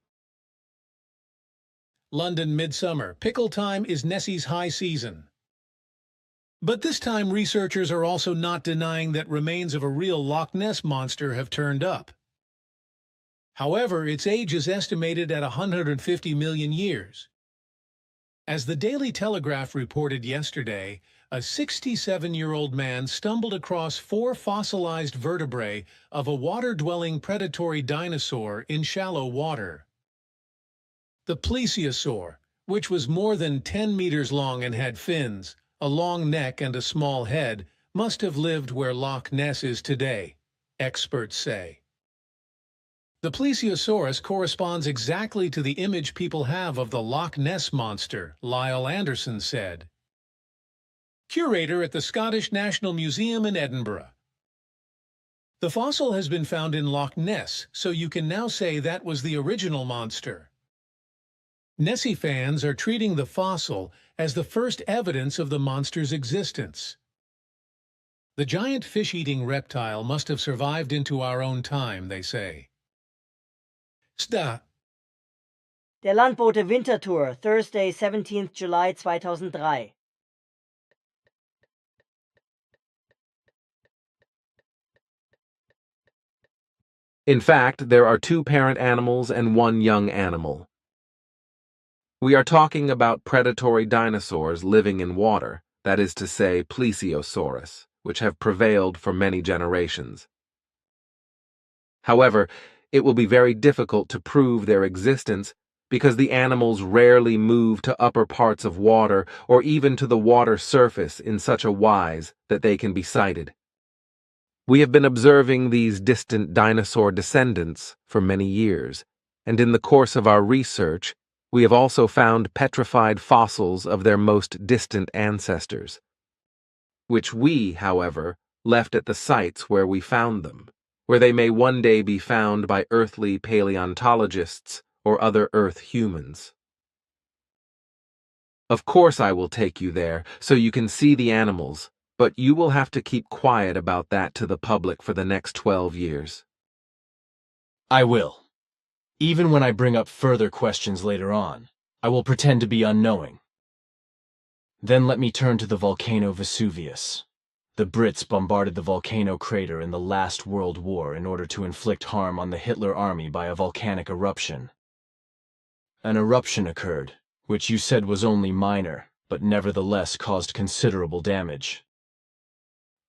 London midsummer. Pickle time is Nessie's high season. But this time researchers are also not denying that remains of a real Loch Ness monster have turned up. However, its age is estimated at 150 million years. As the Daily Telegraph reported yesterday, a 67-year-old man stumbled across 4 fossilized vertebrae of a water-dwelling predatory dinosaur in shallow water. The plesiosaur, which was more than 10 meters long and had fins, a long neck and a small head, must have lived where Loch Ness is today, experts say. The plesiosaurus corresponds exactly to the image people have of the Loch Ness monster, Lyle Anderson said, curator at the Scottish National Museum in Edinburgh. The fossil has been found in Loch Ness, so you can now say that was the original monster. Nessie fans are treating the fossil as the first evidence of the monster's existence. The giant fish-eating reptile must have survived into our own time, they say. Der Landboote Wintertour, Thursday, 17th July 2003. In fact, there are 2 parent animals and 1 young animal. We are talking about predatory dinosaurs living in water, that is to say, plesiosaurus, which have prevailed for many generations. However, it will be very difficult to prove their existence because the animals rarely move to upper parts of water or even to the water surface in such a wise that they can be sighted. We have been observing these distant dinosaur descendants for many years, and in the course of our research, we have also found petrified fossils of their most distant ancestors, which we, however, left at the sites where we found them, where they may one day be found by earthly paleontologists or other Earth humans. Of course I will take you there, so you can see the animals, but you will have to keep quiet about that to the public for the next 12 years. I will. Even when I bring up further questions later on, I will pretend to be unknowing. Then let me turn to the volcano Vesuvius. The Brits bombarded the volcano crater in the last World War in order to inflict harm on the Hitler army by a volcanic eruption. An eruption occurred, which you said was only minor, but nevertheless caused considerable damage.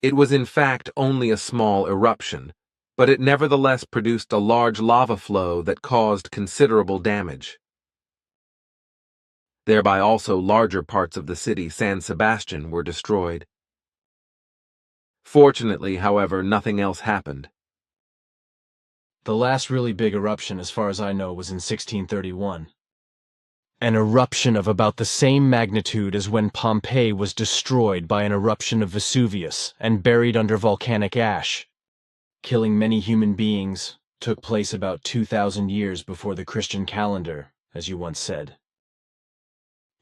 It was in fact only a small eruption, but it nevertheless produced a large lava flow that caused considerable damage. Thereby also larger parts of the city San Sebastian were destroyed. Fortunately, however, nothing else happened. The last really big eruption, as far as I know, was in 1631. An eruption of about the same magnitude as when Pompeii was destroyed by an eruption of Vesuvius and buried under volcanic ash, killing many human beings, took place about 2,000 years before the Christian calendar, as you once said.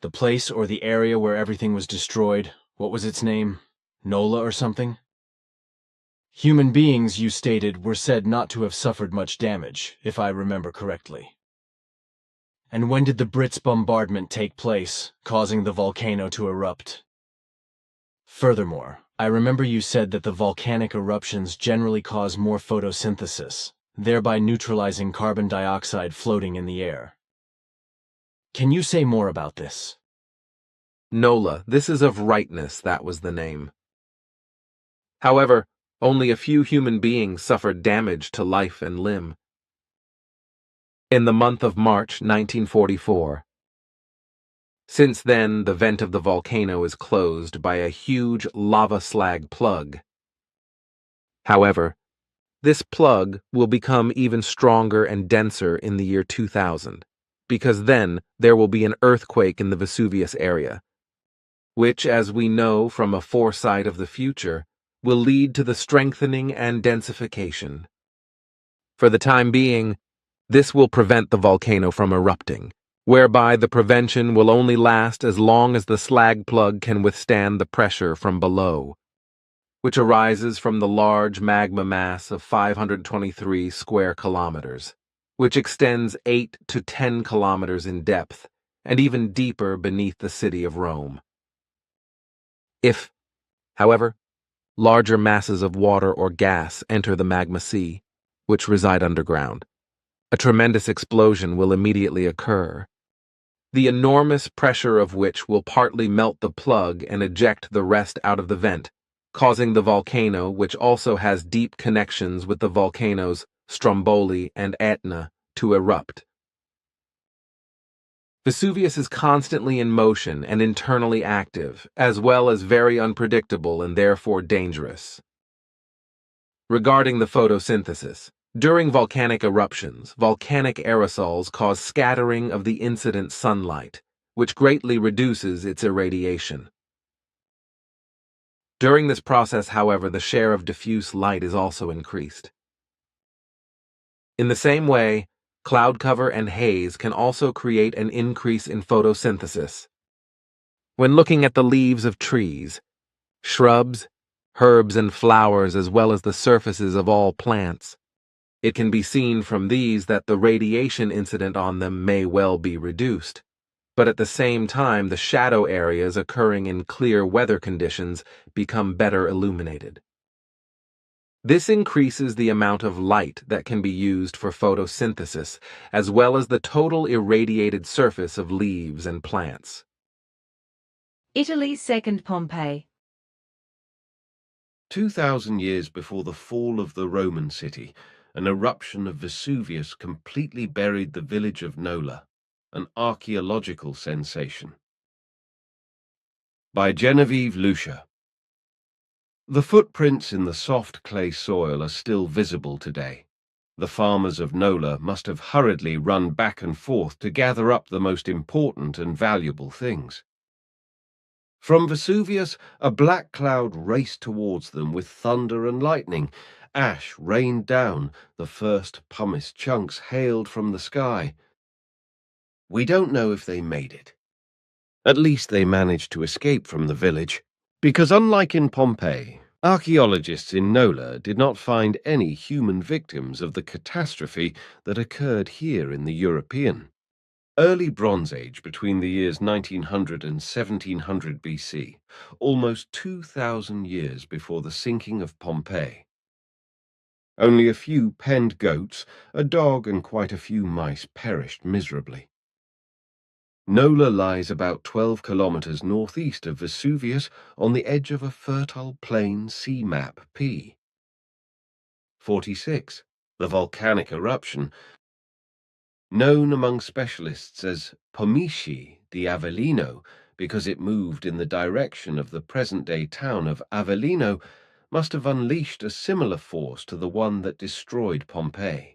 The place or the area where everything was destroyed, what was its name? Nola or something? Human beings, you stated, were said not to have suffered much damage, if I remember correctly. And when did the Brits' bombardment take place, causing the volcano to erupt? Furthermore, I remember you said that the volcanic eruptions generally cause more photosynthesis, thereby neutralizing carbon dioxide floating in the air. Can you say more about this? Nola, this is of rightness, that was the name. However, only a few human beings suffered damage to life and limb. In the month of March 1944. Since then, the vent of the volcano is closed by a huge lava slag plug. However, this plug will become even stronger and denser in the year 2000, because then there will be an earthquake in the Vesuvius area, which, as we know from a foresight of the future, will lead to the strengthening and densification. For the time being, this will prevent the volcano from erupting, whereby the prevention will only last as long as the slag plug can withstand the pressure from below, which arises from the large magma mass of 523 square kilometers, which extends 8 to 10 kilometers in depth and even deeper beneath the city of Rome. If, however, larger masses of water or gas enter the magma sea, which reside underground, a tremendous explosion will immediately occur, the enormous pressure of which will partly melt the plug and eject the rest out of the vent, causing the volcano, which also has deep connections with the volcanoes Stromboli and Etna, to erupt. Vesuvius is constantly in motion and internally active, as well as very unpredictable and therefore dangerous. Regarding the photosynthesis, during volcanic eruptions, volcanic aerosols cause scattering of the incident sunlight, which greatly reduces its irradiation. During this process, however, the share of diffuse light is also increased. In the same way, cloud cover and haze can also create an increase in photosynthesis. When looking at the leaves of trees, shrubs, herbs, and flowers, as well as the surfaces of all plants, it can be seen from these that the radiation incident on them may well be reduced, but at the same time the shadow areas occurring in clear weather conditions become better illuminated. This increases the amount of light that can be used for photosynthesis, as well as the total irradiated surface of leaves and plants. Italy's second Pompeii. 2,000 years before the fall of the Roman city, an eruption of Vesuvius completely buried the village of Nola, an archaeological sensation. By Genevieve Lucia. The footprints in the soft clay soil are still visible today. The farmers of Nola must have hurriedly run back and forth to gather up the most important and valuable things. From Vesuvius, a black cloud raced towards them with thunder and lightning. Ash rained down, the first pumice chunks hailed from the sky. We don't know if they made it. At least they managed to escape from the village, because unlike in Pompeii, archaeologists in Nola did not find any human victims of the catastrophe that occurred here in the European. Early Bronze Age between the years 1900 and 1700 BC, almost 2,000 years before the sinking of Pompeii. Only a few penned goats, a dog, and quite a few mice perished miserably. Nola lies about 12 kilometers northeast of Vesuvius on the edge of a fertile plain sea map P. 46. The volcanic eruption, known among specialists as Pomici di Avellino because it moved in the direction of the present-day town of Avellino, must have unleashed a similar force to the one that destroyed Pompeii.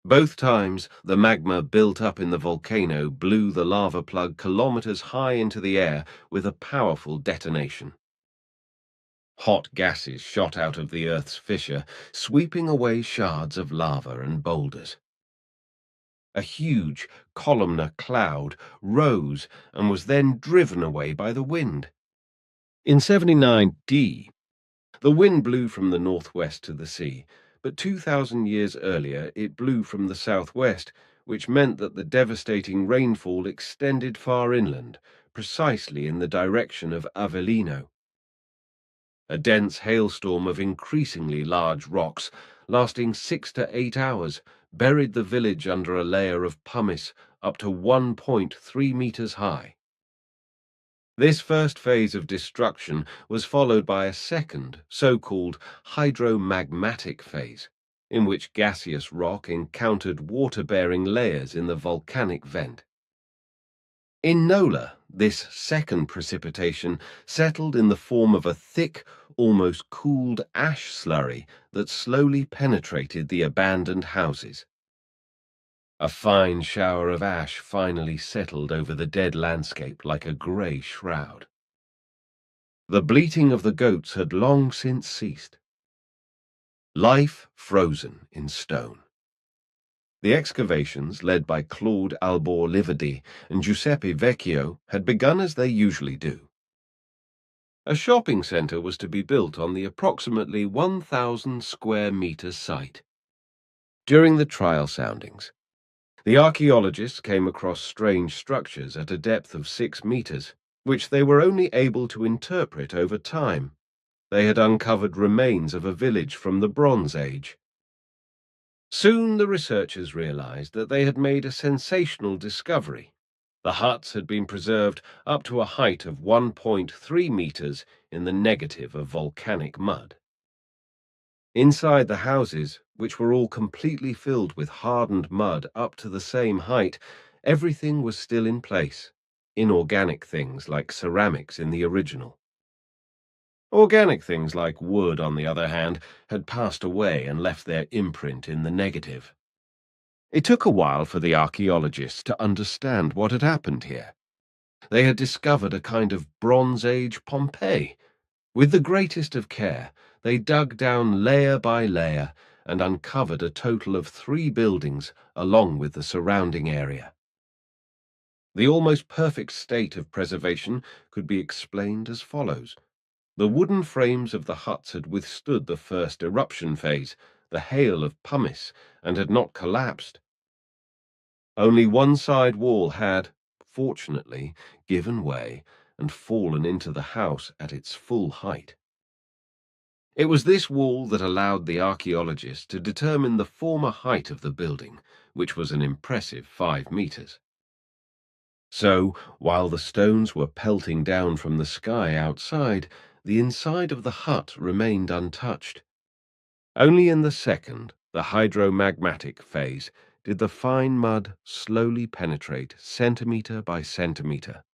Both times, the magma built up in the volcano blew the lava plug kilometers high into the air with a powerful detonation. Hot gases shot out of the Earth's fissure, sweeping away shards of lava and boulders. A huge, columnar cloud rose and was then driven away by the wind. In 79 D, the wind blew from the northwest to the sea, but 2,000 years earlier it blew from the southwest, which meant that the devastating rainfall extended far inland, precisely in the direction of Avellino. A dense hailstorm of increasingly large rocks, lasting 6 to 8 hours, buried the village under a layer of pumice up to 1.3 meters high. This first phase of destruction was followed by a second, so-called hydromagmatic phase, in which gaseous rock encountered water-bearing layers in the volcanic vent. In Nola, this second precipitation settled in the form of a thick, almost cooled ash slurry that slowly penetrated the abandoned houses. A fine shower of ash finally settled over the dead landscape like a grey shroud. The bleating of the goats had long since ceased. Life frozen in stone. The excavations, led by Claude Albor Lividi and Giuseppe Vecchio, had begun as they usually do. A shopping centre was to be built on the approximately 1,000 square metre site. During the trial soundings, the archaeologists came across strange structures at a depth of 6 meters, which they were only able to interpret over time. They had uncovered remains of a village from the Bronze Age. Soon the researchers realized that they had made a sensational discovery. The huts had been preserved up to a height of 1.3 meters in the negative of volcanic mud. Inside the houses, which were all completely filled with hardened mud up to the same height, everything was still in place. Inorganic things like ceramics in the original. Organic things like wood, on the other hand, had passed away and left their imprint in the negative. It took a while for the archaeologists to understand what had happened here. They had discovered a kind of Bronze Age Pompeii. With the greatest of care, they dug down layer by layer and uncovered a total of 3 buildings along with the surrounding area. The almost perfect state of preservation could be explained as follows. The wooden frames of the huts had withstood the first eruption phase, the hail of pumice, and had not collapsed. Only one side wall had, fortunately, given way and fallen into the house at its full height. It was this wall that allowed the archaeologists to determine the former height of the building, which was an impressive 5 meters. So, while the stones were pelting down from the sky outside, the inside of the hut remained untouched. Only in the second, the hydromagmatic phase, did the fine mud slowly penetrate centimeter by centimeter,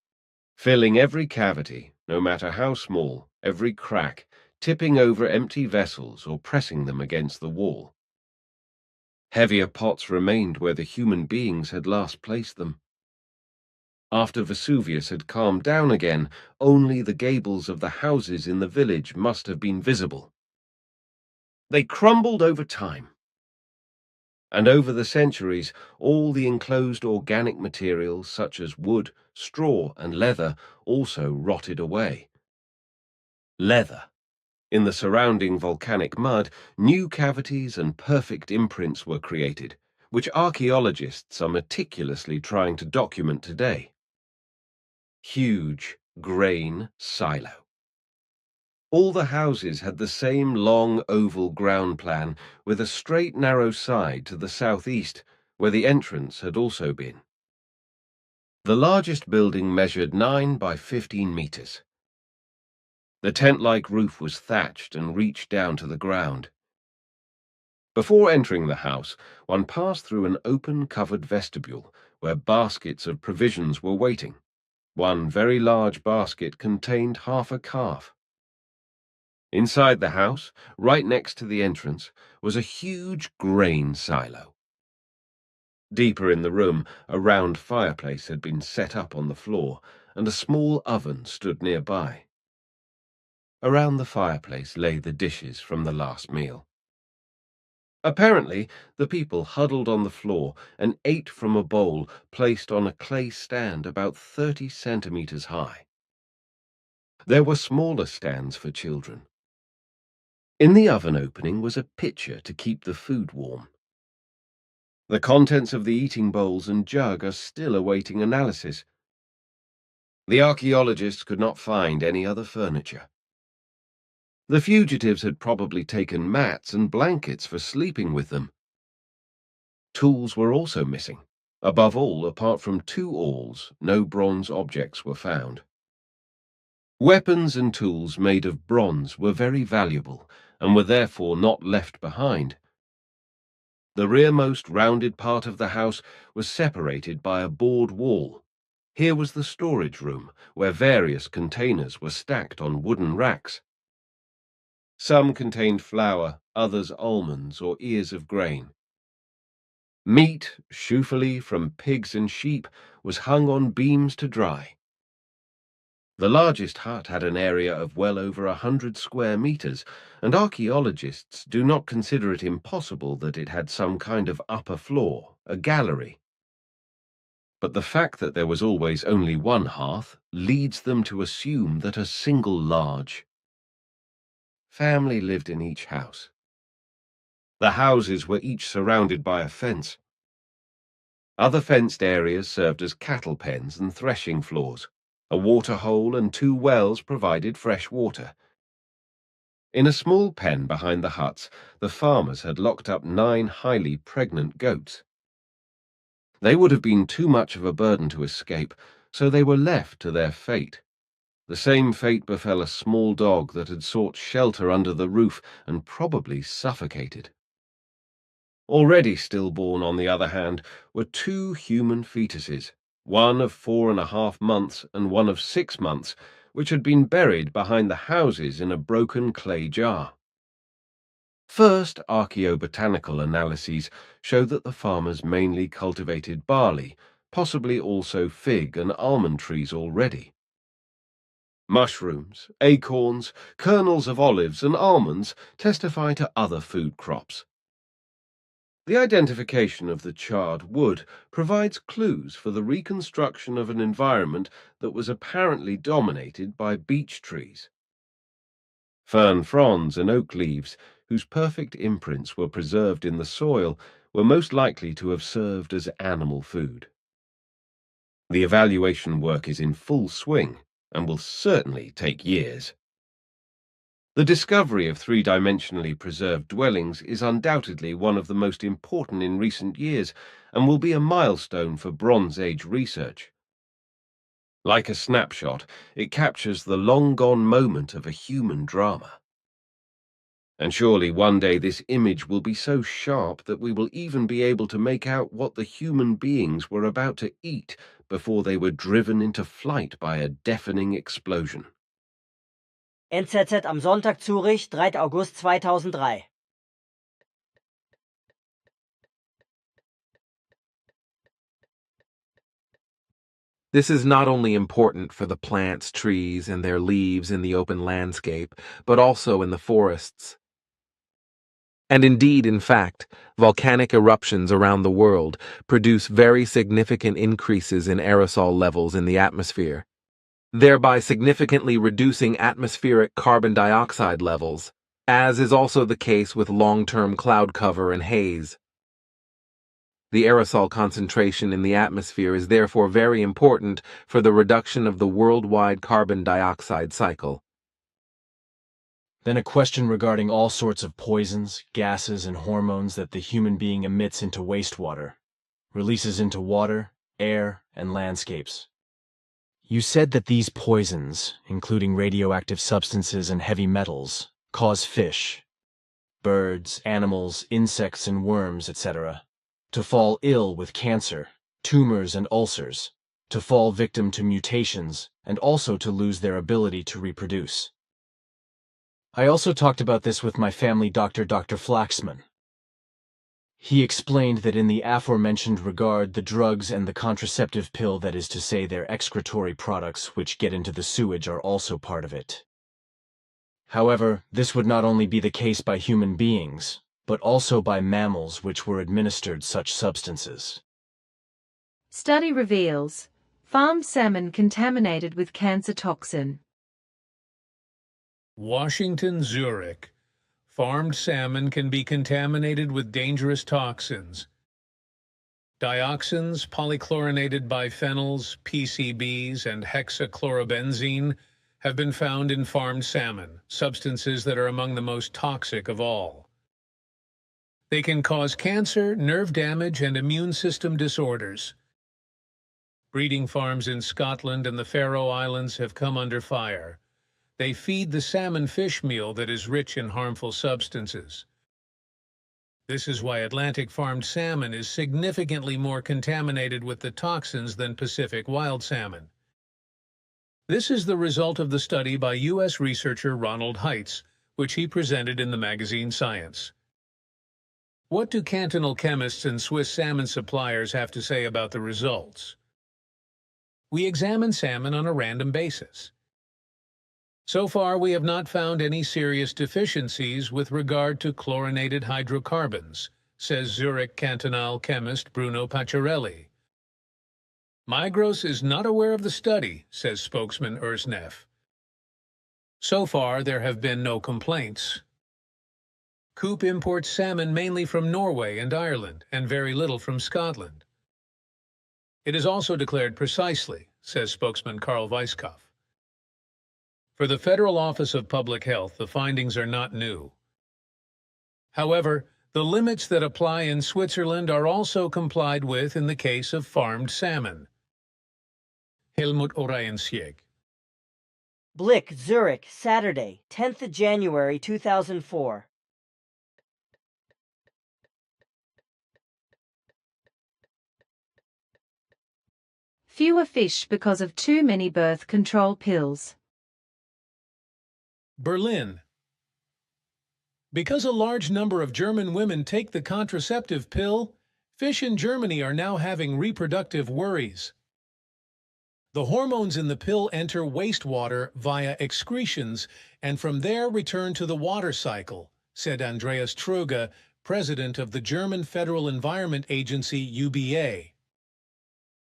filling every cavity, no matter how small, every crack, tipping over empty vessels or pressing them against the wall. Heavier pots remained where the human beings had last placed them. After Vesuvius had calmed down again, only the gables of the houses in the village must have been visible. They crumbled over time. And over the centuries, all the enclosed organic materials such as wood, straw, and leather also rotted away. Leather. In the surrounding volcanic mud, new cavities and perfect imprints were created, which archaeologists are meticulously trying to document today. Huge grain silo. All the houses had the same long oval ground plan with a straight narrow side to the southeast, where the entrance had also been. The largest building measured 9 by 15 meters. The tent-like roof was thatched and reached down to the ground. Before entering the house, one passed through an open, covered vestibule where baskets of provisions were waiting. One very large basket contained half a calf. Inside the house, right next to the entrance, was a huge grain silo. Deeper in the room, a round fireplace had been set up on the floor, and a small oven stood nearby. Around the fireplace lay the dishes from the last meal. Apparently, the people huddled on the floor and ate from a bowl placed on a clay stand about 30 centimeters high. There were smaller stands for children. In the oven opening was a pitcher to keep the food warm. The contents of the eating bowls and jug are still awaiting analysis. The archaeologists could not find any other furniture. The fugitives had probably taken mats and blankets for sleeping with them. Tools were also missing. Above all, apart from 2 awls, no bronze objects were found. Weapons and tools made of bronze were very valuable and were therefore not left behind. The rearmost rounded part of the house was separated by a board wall. Here was the storage room, where various containers were stacked on wooden racks. Some contained flour, others almonds or ears of grain. Meat, shufali from pigs and sheep, was hung on beams to dry. The largest hut had an area of well over 100 square meters, and archaeologists do not consider it impossible that it had some kind of upper floor, a gallery. But the fact that there was always only one hearth leads them to assume that a single large family lived in each house. The houses were each surrounded by a fence. Other fenced areas served as cattle pens and threshing floors. A water hole and 2 wells provided fresh water. In a small pen behind the huts, the farmers had locked up 9 highly pregnant goats. They would have been too much of a burden to escape, so they were left to their fate. The same fate befell a small dog that had sought shelter under the roof and probably suffocated. Already stillborn, on the other hand, were 2 human fetuses, one of 4.5 months and one of 6 months, which had been buried behind the houses in a broken clay jar. First archaeobotanical analyses show that the farmers mainly cultivated barley, possibly also fig and almond trees already. Mushrooms, acorns, kernels of olives and almonds testify to other food crops. The identification of the charred wood provides clues for the reconstruction of an environment that was apparently dominated by beech trees. Fern fronds and oak leaves, whose perfect imprints were preserved in the soil, were most likely to have served as animal food. The evaluation work is in full swing and will certainly take years. The discovery of 3-dimensionally preserved dwellings is undoubtedly one of the most important in recent years and will be a milestone for Bronze Age research. Like a snapshot, it captures the long-gone moment of a human drama. And surely one day this image will be so sharp that we will even be able to make out what the human beings were about to eat before they were driven into flight by a deafening explosion. NZZ am Sonntag Zurich, 3. August 2003. This is not only important for the plants, trees, and their leaves in the open landscape, but also in the forests. And indeed, in fact, volcanic eruptions around the world produce very significant increases in aerosol levels in the atmosphere, thereby significantly reducing atmospheric carbon dioxide levels, as is also the case with long-term cloud cover and haze. The aerosol concentration in the atmosphere is therefore very important for the reduction of the worldwide carbon dioxide cycle. Then a question regarding all sorts of poisons, gases, and hormones that the human being emits into wastewater, releases into water, air, and landscapes. You said that these poisons, including radioactive substances and heavy metals, cause fish, birds, animals, insects, and worms, etc., to fall ill with cancer, tumors, and ulcers, to fall victim to mutations, and also to lose their ability to reproduce. I also talked about this with my family doctor, Dr. Flaxman. He explained that in the aforementioned regard, the drugs and the contraceptive pill, that is to say their excretory products which get into the sewage, are also part of it. However, this would not only be the case by human beings, but also by mammals which were administered such substances. Study reveals farmed salmon contaminated with cancer toxin. Washington, Zurich. Farmed salmon can be contaminated with dangerous toxins. Dioxins, polychlorinated biphenyls, PCBs, and hexachlorobenzene have been found in farmed salmon, substances that are among the most toxic of all. They can cause cancer, nerve damage, and immune system disorders. Breeding farms in Scotland and the Faroe Islands have come under fire. They feed the salmon fish meal that is rich in harmful substances. This is why Atlantic farmed salmon is significantly more contaminated with the toxins than Pacific wild salmon. This is the result of the study by U.S. researcher Ronald Heitz, which he presented in the magazine Science. What do cantonal chemists and Swiss salmon suppliers have to say about the results? We examine salmon on a random basis. So far, we have not found any serious deficiencies with regard to chlorinated hydrocarbons, says Zurich cantonal chemist Bruno Pacciarelli. Migros is not aware of the study, says spokesman Urs Neff. So far, there have been no complaints. Coop imports salmon mainly from Norway and Ireland, and very little from Scotland. It is also declared precisely, says spokesman Karl Weisskopf. For the Federal Office of Public Health, the findings are not new. However, the limits that apply in Switzerland are also complied with in the case of farmed salmon. Helmut Oraiensieg. Blick, Zurich, Saturday, 10th of January 2004. Fewer fish because of too many birth control pills. Berlin. Because a large number of German women take the contraceptive pill, fish in Germany are now having reproductive worries. The hormones in the pill enter wastewater via excretions and from there return to the water cycle, said Andreas Truge, president of the German Federal Environment Agency UBA.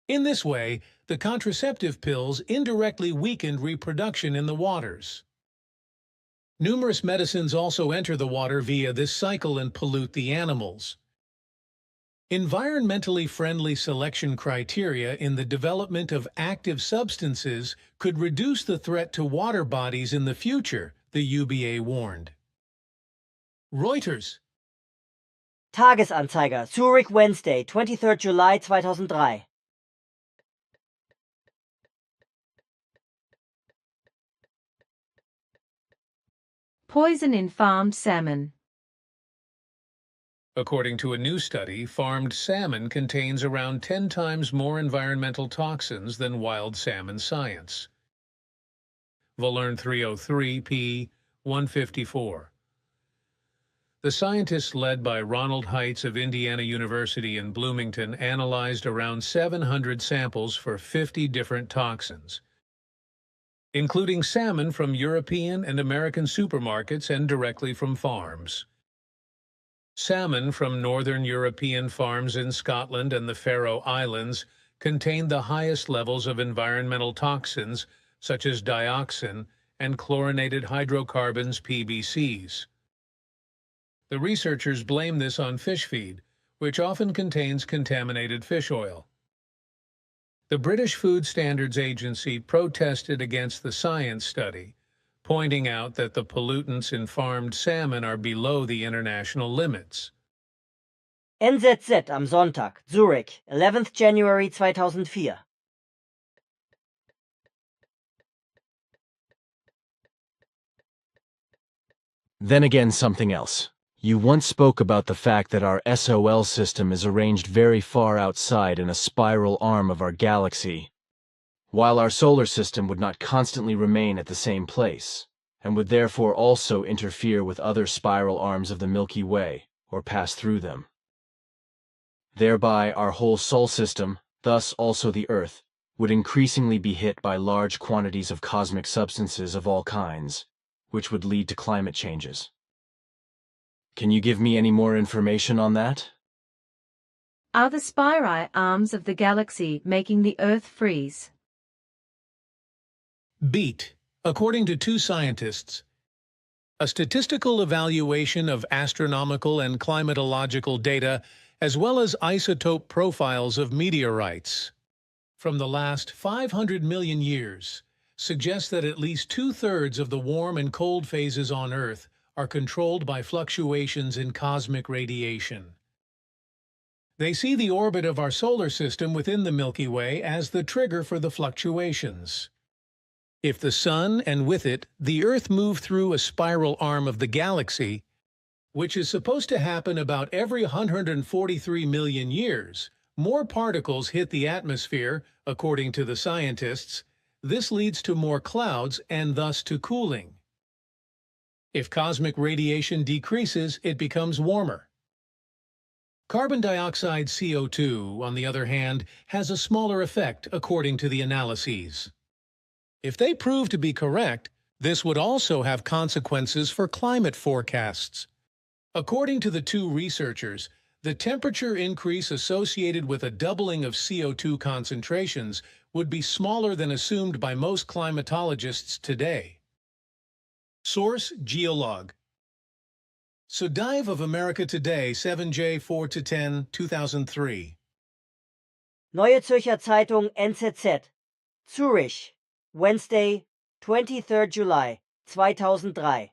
In this way, the contraceptive pills indirectly weakened reproduction in the waters. Numerous medicines also enter the water via this cycle and pollute the animals. Environmentally friendly selection criteria in the development of active substances could reduce the threat to water bodies in the future, the UBA warned. Reuters. Tagesanzeiger, Zurich, Wednesday, 23rd July 2003. Poison in farmed salmon. According to a new study, farmed salmon contains around 10 times more environmental toxins than wild salmon science. Volern 303 p. 154. The scientists led by Ronald Heitz of Indiana University in Bloomington analyzed around 700 samples for 50 different toxins, including salmon from European and American supermarkets and directly from farms. Salmon from northern European farms in Scotland and the Faroe Islands contain the highest levels of environmental toxins such as dioxin and chlorinated hydrocarbons PBCs. The researchers blame this on fish feed, which often contains contaminated fish oil. The British Food Standards Agency protested against the science study, pointing out that the pollutants in farmed salmon are below the international limits. NZZ am Sonntag, Zurich, 11th January 2004. Then again, something else. You once spoke about the fact that our SOL system is arranged very far outside in a spiral arm of our galaxy, while our solar system would not constantly remain at the same place, and would therefore also interfere with other spiral arms of the Milky Way, or pass through them. Thereby, our whole Sol system, thus also the Earth, would increasingly be hit by large quantities of cosmic substances of all kinds, which would lead to climate changes. Can you give me any more information on that? Are the spirae arms of the galaxy making the Earth freeze? Beat, according to two scientists, a statistical evaluation of astronomical and climatological data as well as isotope profiles of meteorites from the last 500 million years suggests that at least two-thirds of the warm and cold phases on Earth are controlled by fluctuations in cosmic radiation. They see the orbit of our solar system within the Milky Way as the trigger for the fluctuations. If the Sun, and with it, the Earth move through a spiral arm of the galaxy, which is supposed to happen about every 143 million years, more particles hit the atmosphere, according to the scientists. This leads to more clouds and thus to cooling. If cosmic radiation decreases, it becomes warmer. Carbon dioxide CO2, on the other hand, has a smaller effect according to the analyses. If they prove to be correct, this would also have consequences for climate forecasts. According to the two researchers, the temperature increase associated with a doubling of CO2 concentrations would be smaller than assumed by most climatologists today. Source: Geolog. Sodive of America Today, 7J 4-10, 2003. Neue Zürcher Zeitung NZZ, Zurich, Wednesday, 23rd July 2003.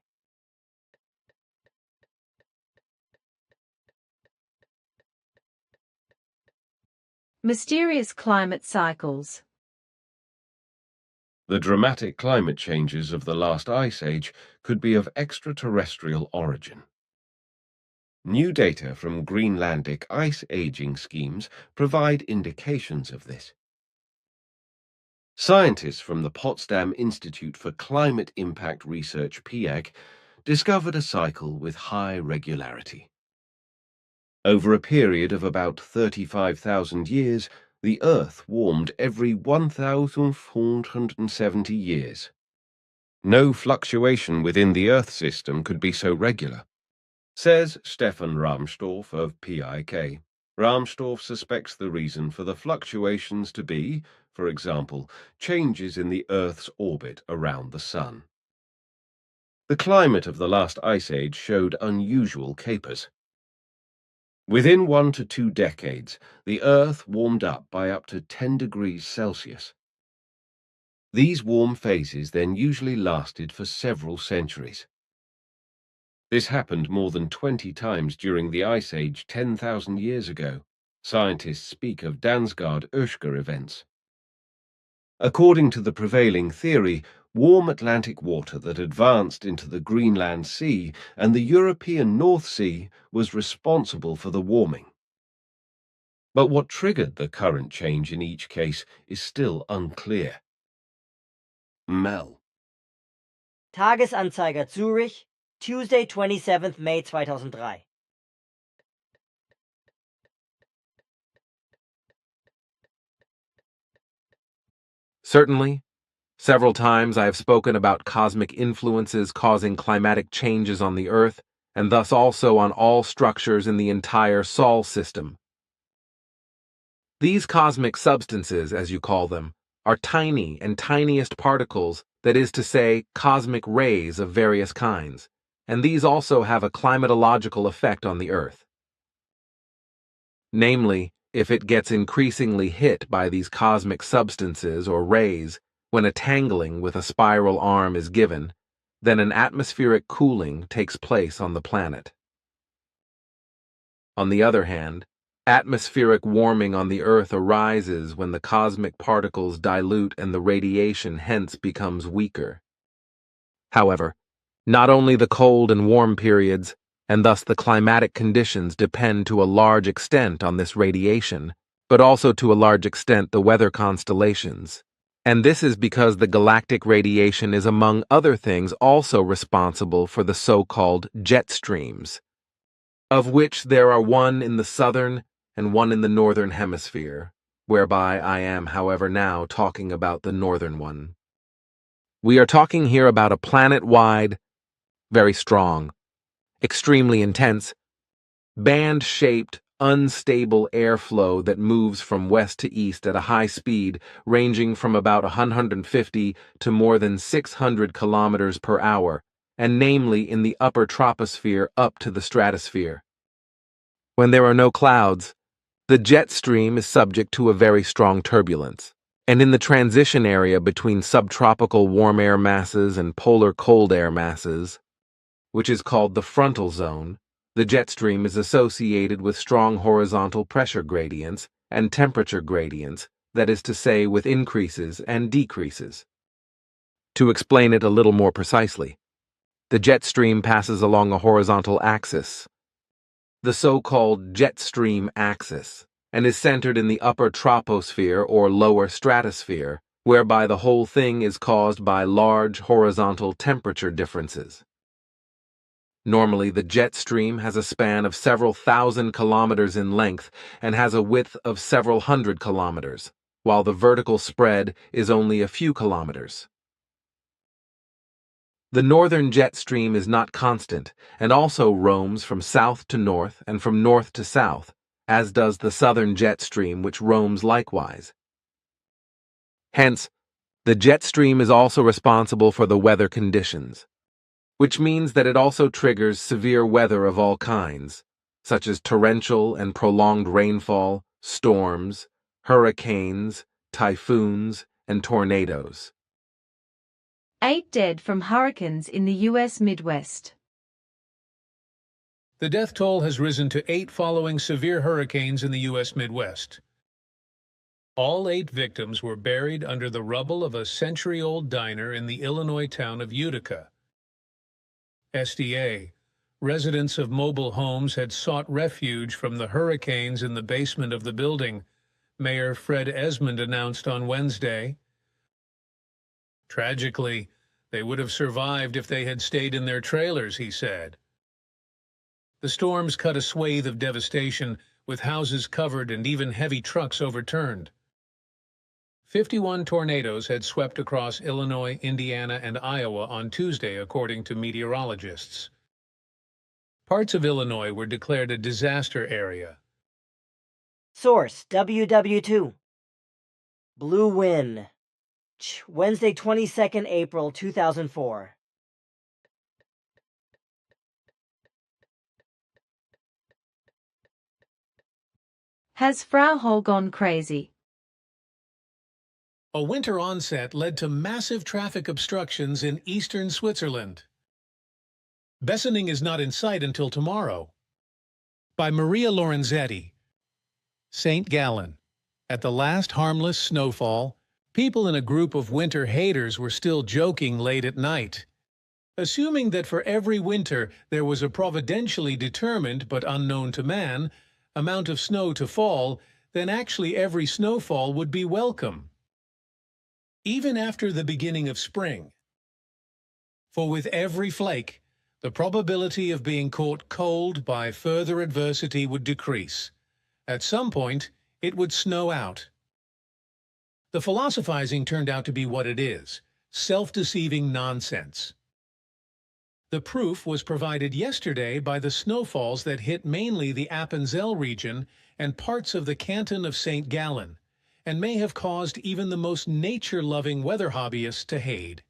Mysterious climate cycles. The dramatic climate changes of the last ice age could be of extraterrestrial origin. New data from Greenlandic ice aging schemes provide indications of this. Scientists from the Potsdam Institute for Climate Impact Research (PIAC) discovered a cycle with high regularity. Over a period of about 35,000 years, the Earth warmed every 1,470 years. No fluctuation within the Earth system could be so regular, says Stefan Rahmstorff of PIK. Rahmstorff suspects the reason for the fluctuations to be, for example, changes in the Earth's orbit around the Sun. The climate of the last ice age showed unusual capers. Within 1 to 2 decades, the Earth warmed up by up to 10 degrees Celsius. These warm phases then usually lasted for several centuries. This happened more than 20 times during the Ice Age 10,000 years ago. Scientists speak of Dansgaard-Oeschger events. According to the prevailing theory, warm Atlantic water that advanced into the Greenland Sea and the European North Sea was responsible for the warming. But what triggered the current change in each case is still unclear. Mel. Tagesanzeiger Zurich, Tuesday, 27th May 2003. Certainly, several times I have spoken about cosmic influences causing climatic changes on the Earth, and thus also on all structures in the entire Sol system. These cosmic substances, as you call them, are tiny and tiniest particles, that is to say, cosmic rays of various kinds, and these also have a climatological effect on the Earth. Namely, if it gets increasingly hit by these cosmic substances or rays, when a tangling with a spiral arm is given, then an atmospheric cooling takes place on the planet. On the other hand, atmospheric warming on the Earth arises when the cosmic particles dilute and the radiation hence becomes weaker. However, not only the cold and warm periods, and thus the climatic conditions, depend to a large extent on this radiation, but also to a large extent the weather constellations. And this is because the galactic radiation is, among other things, also responsible for the so-called jet streams, of which there are one in the southern and one in the northern hemisphere, whereby I am, however, now talking about the northern one. We are talking here about a planet-wide, very strong, extremely intense, band-shaped, unstable airflow that moves from west to east at a high speed ranging from about 150 to more than 600 kilometers per hour, and namely in the upper troposphere up to the stratosphere. When there are no clouds, the jet stream is subject to a very strong turbulence, and in the transition area between subtropical warm air masses and polar cold air masses, which is called the frontal zone, the jet stream is associated with strong horizontal pressure gradients and temperature gradients, that is to say, with increases and decreases. To explain it a little more precisely, the jet stream passes along a horizontal axis, the so-called jet stream axis, and is centered in the upper troposphere or lower stratosphere, whereby the whole thing is caused by large horizontal temperature differences. Normally, the jet stream has a span of several thousand kilometers in length and has a width of several hundred kilometers, while the vertical spread is only a few kilometers. The northern jet stream is not constant and also roams from south to north and from north to south, as does the southern jet stream, which roams likewise. Hence, the jet stream is also responsible for the weather conditions, which means that it also triggers severe weather of all kinds, such as torrential and prolonged rainfall, storms, hurricanes, typhoons, and tornadoes. 8 dead from hurricanes in the U.S. Midwest. The death toll has risen to 8 following severe hurricanes in the U.S. Midwest. All 8 victims were buried under the rubble of a century-old diner in the Illinois town of Utica. SDA. Residents of mobile homes had sought refuge from the hurricanes in the basement of the building, Mayor Fred Esmond announced on Wednesday. Tragically, they would have survived if they had stayed in their trailers, he said. The storms cut a swathe of devastation, with houses covered and even heavy trucks overturned. 51 tornadoes had swept across Illinois, Indiana, and Iowa on Tuesday, according to meteorologists. Parts of Illinois were declared a disaster area. Source, WW2. Blue Win. Wednesday, 22nd April 2004. Has Frau Hole gone crazy? A winter onset led to massive traffic obstructions in eastern Switzerland. Bessening is not in sight until tomorrow. By Maria Lorenzetti. St. Gallen. At the last harmless snowfall, people in a group of winter haters were still joking late at night. Assuming that for every winter there was a providentially determined, but unknown to man, amount of snow to fall, then actually every snowfall would be welcome. Even after the beginning of spring. For with every flake, the probability of being caught cold by further adversity would decrease. At some point, it would snow out. The philosophizing turned out to be what it is, self-deceiving nonsense. The proof was provided yesterday by the snowfalls that hit mainly the Appenzell region and parts of the canton of St. Gallen, and may have caused even the most nature-loving weather hobbyists to hate.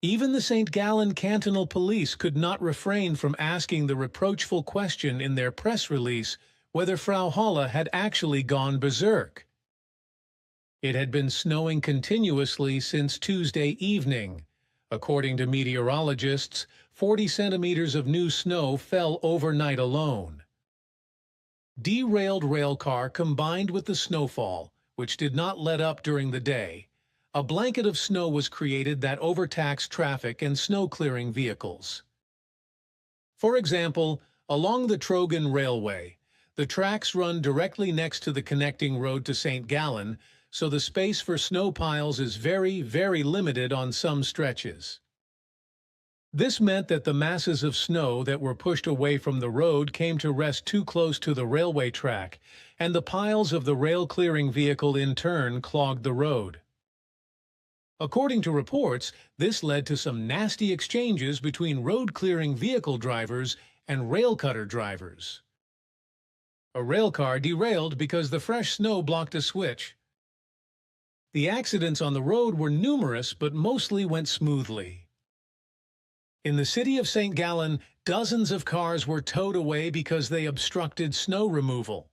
Even the St. Gallen cantonal police could not refrain from asking the reproachful question in their press release whether Frau Holle had actually gone berserk. It had been snowing continuously since Tuesday evening. According to meteorologists, 40 centimeters of new snow fell overnight alone. Derailed railcar combined with the snowfall, which did not let up during the day. A blanket of snow was created that overtaxed traffic and snow-clearing vehicles. For example, along the Trogan Railway, the tracks run directly next to the connecting road to St. Gallen, so the space for snow piles is very, very limited on some stretches. This meant that the masses of snow that were pushed away from the road came to rest too close to the railway track, and the piles of the rail-clearing vehicle in turn clogged the road. According to reports, this led to some nasty exchanges between road-clearing vehicle drivers and rail-cutter drivers. A railcar derailed because the fresh snow blocked a switch. The accidents on the road were numerous, but mostly went smoothly. In the city of St. Gallen, dozens of cars were towed away because they obstructed snow removal.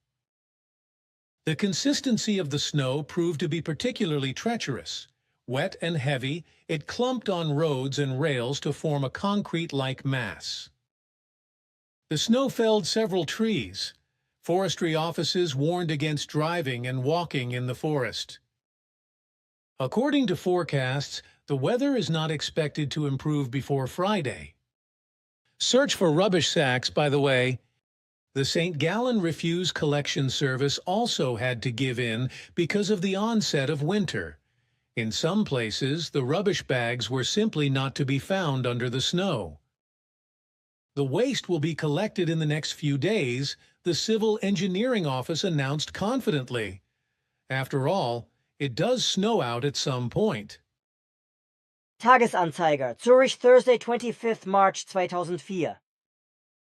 The consistency of the snow proved to be particularly treacherous. Wet and heavy, it clumped on roads and rails to form a concrete-like mass. The snow felled several trees. Forestry offices warned against driving and walking in the forest. According to forecasts, the weather is not expected to improve before Friday. Search for rubbish sacks, by the way. The St. Gallen Refuse Collection Service also had to give in because of the onset of winter. In some places, the rubbish bags were simply not to be found under the snow. The waste will be collected in the next few days, the Civil Engineering Office announced confidently. After all, it does snow out at some point. Tagesanzeiger, Zurich, Thursday, 25th March 2004.